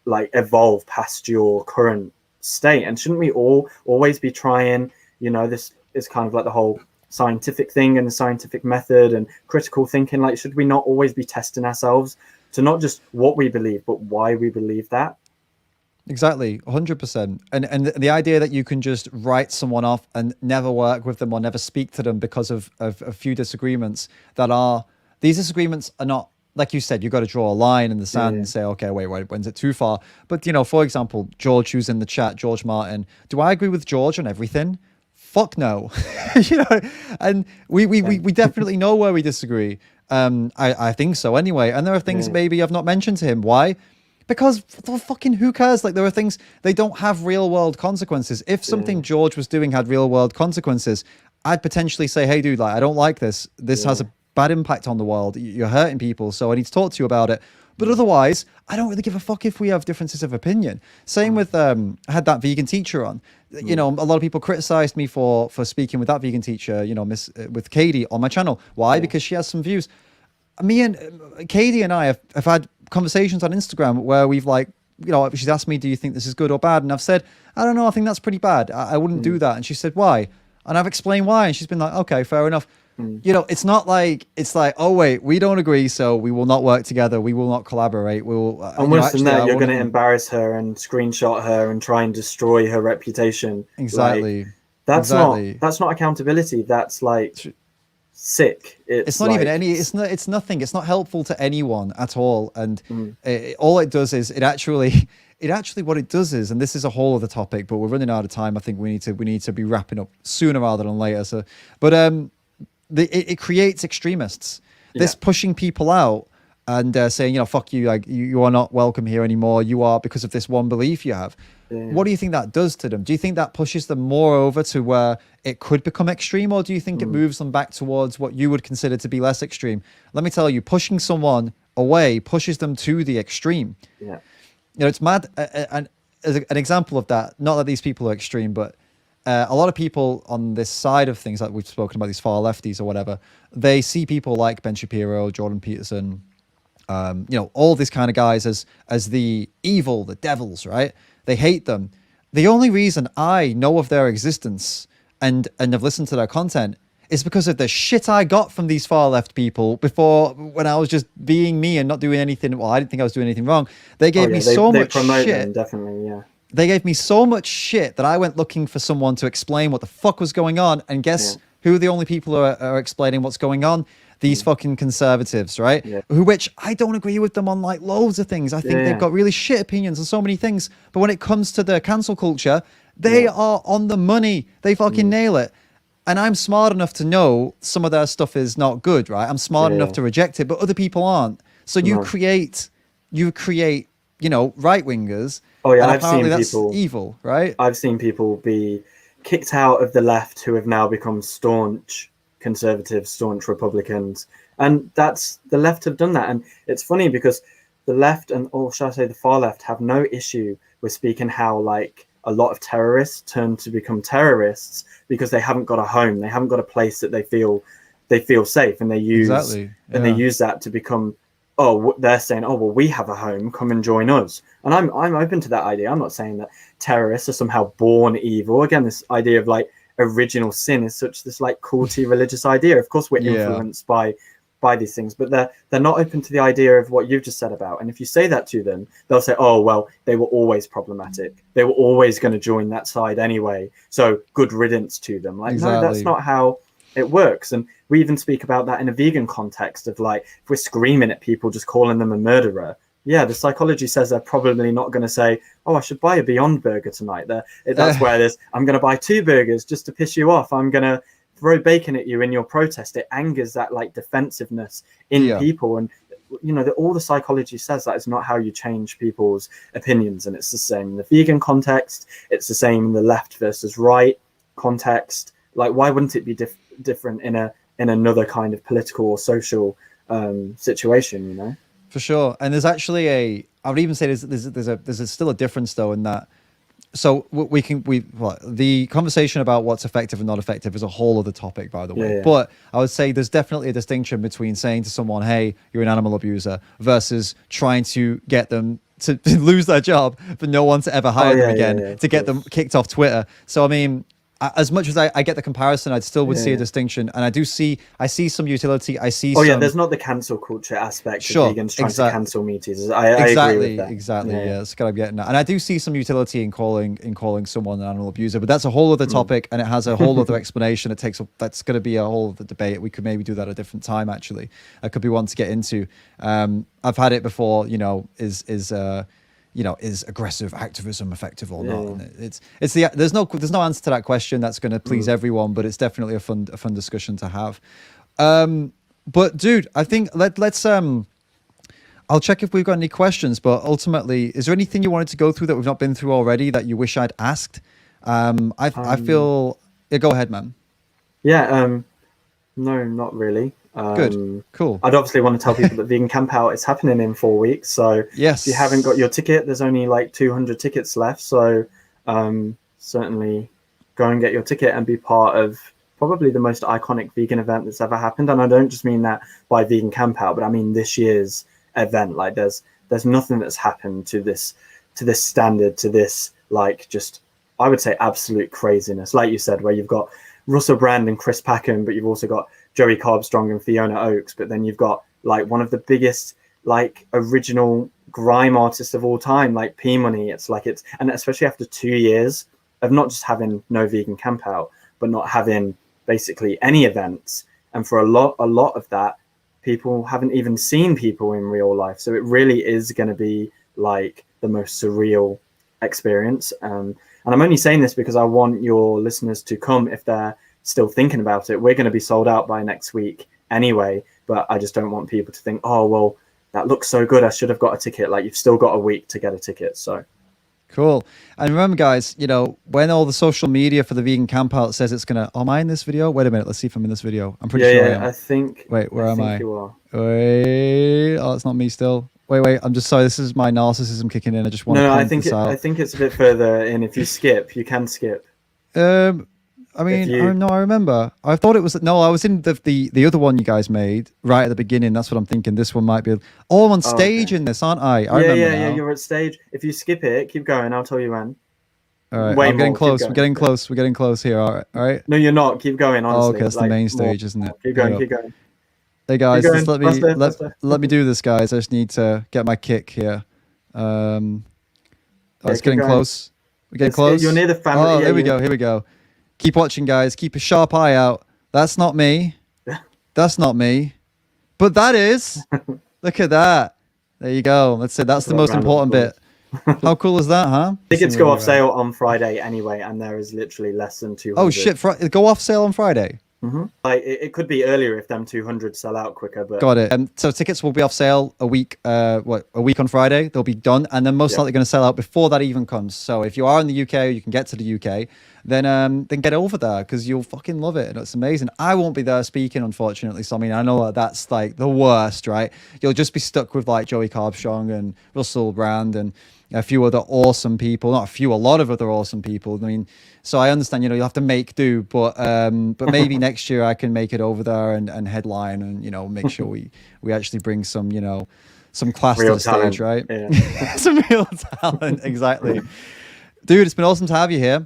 B: evolve past your current state. And shouldn't we always be trying, you know, this is kind of like the whole scientific thing and the scientific method and critical thinking, like should we not always be testing ourselves to not just what we believe but why we believe that?
A: Exactly, 100%. And the idea that you can just write someone off and never work with them or never speak to them because of a few disagreements these disagreements are not, like you said, you got to draw a line in the sand and say, okay, wait, when's it too far? But, you know, for example, George, who's in the chat, George Martin, do I agree with George on everything? Fuck no. You know, and we definitely know where we disagree. I think so anyway. And there are things maybe I've not mentioned to him. Why? Because fucking who cares? Like there are things, they don't have real world consequences. If something George was doing had real world consequences, I'd potentially say, hey dude, like I don't like this. This has a bad impact on the world. You're hurting people. So I need to talk to you about it. But otherwise, I don't really give a fuck if we have differences of opinion. Same with, I had that vegan teacher on. You know, a lot of people criticized me for speaking with that vegan teacher, you know, with Katie on my channel. Why? Because she has some views. Me and Katie and I have had conversations on Instagram where we've like, you know, she's asked me, do you think this is good or bad? And I've said, I don't know, I think that's pretty bad. I wouldn't do that. And she said, why? And I've explained why. And she's been like, okay, fair enough. You know, it's not like, it's like, oh wait, we don't agree, so we will not work together. We will not collaborate. We will.
B: And worse than that, you're going to embarrass her and screenshot her and try and destroy her reputation.
A: Exactly.
B: Like, that's not accountability. That's like sick.
A: It's not like, even any. It's nothing. It's not helpful to anyone at all. And all it does is it actually what it does is, and this is a whole other topic, but we're running out of time. I think we need to be wrapping up sooner rather than later. So, but it creates extremists. This pushing people out and saying, you know, fuck you, like you are not welcome here anymore. You are because of this one belief you have. What do you think that does to them? Do you think that pushes them more over to where it could become extreme, or do you think it moves them back towards what you would consider to be less extreme? Let me tell you, pushing someone away pushes them to the extreme. You know, it's mad. And as an example of that, not that these people are extreme, but a lot of people on this side of things, like we've spoken about, these far lefties or whatever, they see people like Ben Shapiro, Jordan Peterson, you know, all these kind of guys as the evil, the devils, right? They hate them. The only reason I know of their existence and have listened to their content is because of the shit I got from these far left people before, when I was just being me and not doing anything. Well, I didn't think I was doing anything wrong. They gave me so much shit. Them,
B: definitely,
A: They gave me so much shit that I went looking for someone to explain what the fuck was going on. And guess who are the only people who are explaining what's going on? These fucking conservatives, right? Which I don't agree with them on like loads of things. I think they've got really shit opinions on so many things. But when it comes to the cancel culture, they are on the money. They fucking nail it. And I'm smart enough to know some of their stuff is not good, right? I'm smart enough to reject it, but other people aren't. So you create, you know, right wingers.
B: Oh yeah, I've seen people
A: evil, right?
B: I've seen people be kicked out of the left who have now become staunch conservatives, staunch Republicans, and that's the left have done that. And it's funny because the left, and or shall I say the far left, have no issue with speaking how like a lot of terrorists turn to become terrorists because they haven't got a home, they haven't got a place that they feel safe, and they use they use that to become, oh, they're saying, oh well, we have a home, come and join us. And I'm open to that idea. I'm not saying that terrorists are somehow born evil. Again, this idea of like original sin is such this like culty religious idea. Of course we're influenced by these things, but they're not open to the idea of what you've just said about. And if you say that to them, they'll say, oh well, they were always problematic, they were always going to join that side anyway, so good riddance to them. Like no, that's not how it works. And we even speak about that in a vegan context of like, if we're screaming at people just calling them a murderer, the psychology says they're probably not going to say, oh, I should buy a Beyond Burger tonight. That's where there's, I'm going to buy 2 burgers just to piss you off, I'm going to throw bacon at you in your protest. It angers that like defensiveness in people. And you know, all the psychology says that it's not how you change people's opinions, and it's the same in the vegan context. It's the same in the left versus right context. Like, why wouldn't it be different in another kind of political or social situation? You know,
A: for sure. And there's actually I would even say there's still a difference though in that. So the conversation about what's effective and not effective is a whole other topic, by the way.
B: Yeah.
A: But I would say there's definitely a distinction between saying to someone, "Hey, you're an animal abuser," versus trying to get them to lose their job for no one to ever hire them again, to get them kicked off Twitter. So I mean, as much as I get the comparison, I still would see a distinction, and I see some utility. I see.
B: There's not the cancel culture aspect of vegans trying to cancel meat eaters. I agree with that.
A: Exactly. Yeah, that's what I'm getting at. And I do see some utility in calling someone an animal abuser, but that's a whole other topic, and it has a whole other explanation. That's going to be a whole other debate. We could maybe do that at a different time. Actually, that could be one to get into. I've had it before. You know, is aggressive activism effective or not? And there's no answer to that question that's going to please everyone, but it's definitely a fun discussion to have. But dude, I think let's I'll check if we've got any questions, but ultimately, is there anything you wanted to go through that we've not been through already that you wish I'd asked? I feel go ahead, man.
B: No, not really.
A: Good, cool.
B: I'd obviously want to tell people that Vegan Campout is happening in 4 weeks. So
A: yes,
B: if you haven't got your ticket, there's only like 200 tickets left. So certainly go and get your ticket and be part of probably the most iconic vegan event that's ever happened. And I don't just mean that by Vegan Campout, but I mean this year's event. Like there's nothing that's happened to this standard, to this like just, I would say, absolute craziness. Like you said, where you've got Russell Brand and Chris Packham, but you've also got Joey Carbstrong and Fiona Oakes, but then you've got like one of the biggest like original grime artists of all time, like P Money. And especially after 2 years of not just having no Vegan Campout, but not having basically any events, and for a lot of that, people haven't even seen people in real life. So it really is going to be like the most surreal experience. And I'm only saying this because I want your listeners to come if they're still thinking about it. We're going to be sold out by next week anyway, but I just don't want people to think, oh, well, that looks so good, I should have got a ticket. Like, you've still got a week to get a ticket. So
A: cool. And remember, guys, you know, when all the social media for the Vegan Campout says it's gonna, am I in this video? Wait a minute, let's see if I'm in this video. I'm pretty sure I am.
B: I think.
A: Wait, where am I?
B: You are.
A: Wait, oh, it's not me still. Wait, I'm just sorry. This is my narcissism kicking in. I just want to point this out.
B: I think it's a bit further in. If you skip, you can skip.
A: I mean, I remember. I thought it was I was in the other one you guys made right at the beginning. That's what I'm thinking. This one might be. Oh, I'm on stage in this, aren't I? I remember now.
B: You're at stage. If you skip it, keep going. I'll tell you when.
A: All right, I'm getting close. We're getting close. We're getting close here. All right.
B: No, you're not. Keep going. Honestly.
A: Oh, okay, that's the main stage, isn't it?
B: Keep going. Keep going.
A: Hey guys, just let me do this, guys. I just need to get my kick here. It's getting close. We're getting close.
B: You're near the family.
A: Oh, here we go. Here we go. Keep watching, guys. Keep a sharp eye out. That's not me. That's not me. But that is. Look at that. There you go. Let's say that's the most important bit. How cool is that, huh?
B: Tickets go off sale on Friday anyway, and there is literally less than 200.
A: Oh shit! Go off sale on Friday.
B: Mm-hmm. Like it could be earlier if them 200 sell out quicker, but
A: got it. So tickets will be off sale a week on Friday. They'll be done, and then most likely going to sell out before that even comes. So if you are in the UK, you can get to the UK, then get over there because you'll fucking love it, and it's amazing. I won't be there speaking, unfortunately. So I mean, I know that's like the worst, right? You'll just be stuck with like Joey Carbstrong and Russell Brand and a few other awesome people, not a few, a lot of other awesome people. I mean, so I understand, you'll have to make do, but maybe next year I can make it over there and headline and, make sure we actually bring some, some class
B: real
A: to the
B: talent.
A: stage, right?
B: Yeah.
A: Some real talent. Exactly. Dude, it's been awesome to have you here.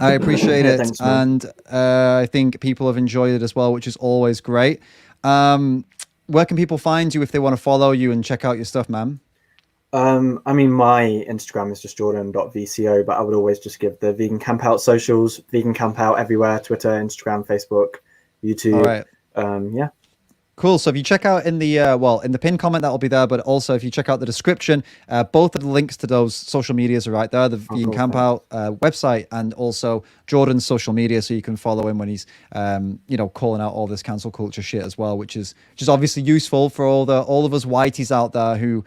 A: I appreciate it.
B: Thanks,
A: and I think people have enjoyed it as well, which is always great. Where can people find you if they want to follow you and check out your stuff, man?
B: I mean, my Instagram is just jordan.vco, but I would always just give the Vegan Campout socials, Vegan Campout everywhere, Twitter, Instagram, Facebook, YouTube.
A: All right.
B: Yeah.
A: Cool. So if you check out in the in the pinned comment, that'll be there. But also if you check out the description, both of the links to those social medias are right there. The Vegan Campout website and also Jordan's social media, so you can follow him when he's calling out all this cancel culture shit as well, which is obviously useful for all of us whiteys out there who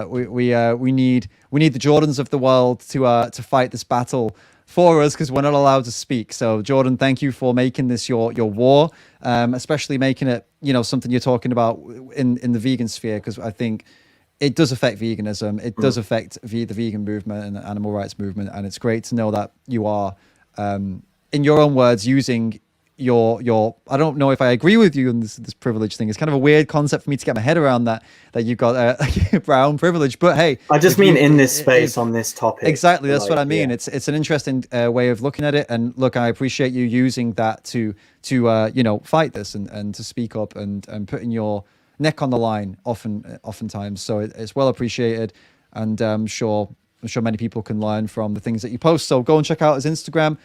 A: we need the Jordans of the world to fight this battle for us, because we're not allowed to speak. So Jordan, thank you for making this your war, especially making it something you're talking about in the vegan sphere, because I think it does affect veganism. It does affect the vegan movement and the animal rights movement, and it's great to know that you are, in your own words, using your I don't know if I agree with you on this privilege thing. It's kind of a weird concept for me to get my head around, that you've got brown privilege. But hey,
B: I just mean in this space on this topic.
A: Exactly, that's what I mean. Yeah. It's an interesting way of looking at it. And look, I appreciate you using that to fight this and to speak up and putting your neck on the line oftentimes. So it's well appreciated, and I'm sure many people can learn from the things that you post. So go and check out his Instagram.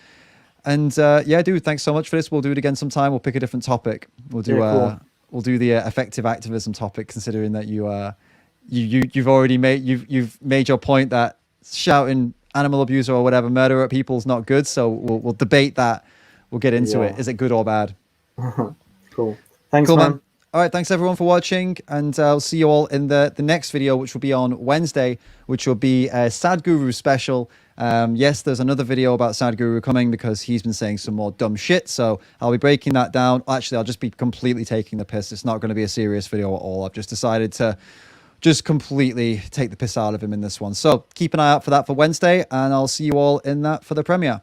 A: And dude, thanks so much for this. We'll do it again sometime. We'll pick a different topic. We'll do cool. We'll do the effective activism topic, considering that you've already made your point that shouting animal abuser or whatever, murder at people is not good. So we'll debate that. We'll get into it. Is it good or bad?
B: Cool. Thanks, man.
A: All right, thanks everyone for watching, and I'll see you all in the next video, which will be on Wednesday, which will be a Sadhguru special. Yes, there's another video about Sadhguru coming because he's been saying some more dumb shit, so I'll be breaking that down. Actually, I'll just be completely taking the piss. It's not going to be a serious video at all. I've just decided to just completely take the piss out of him in this one. So keep an eye out for that for Wednesday, and I'll see you all in that for the premiere.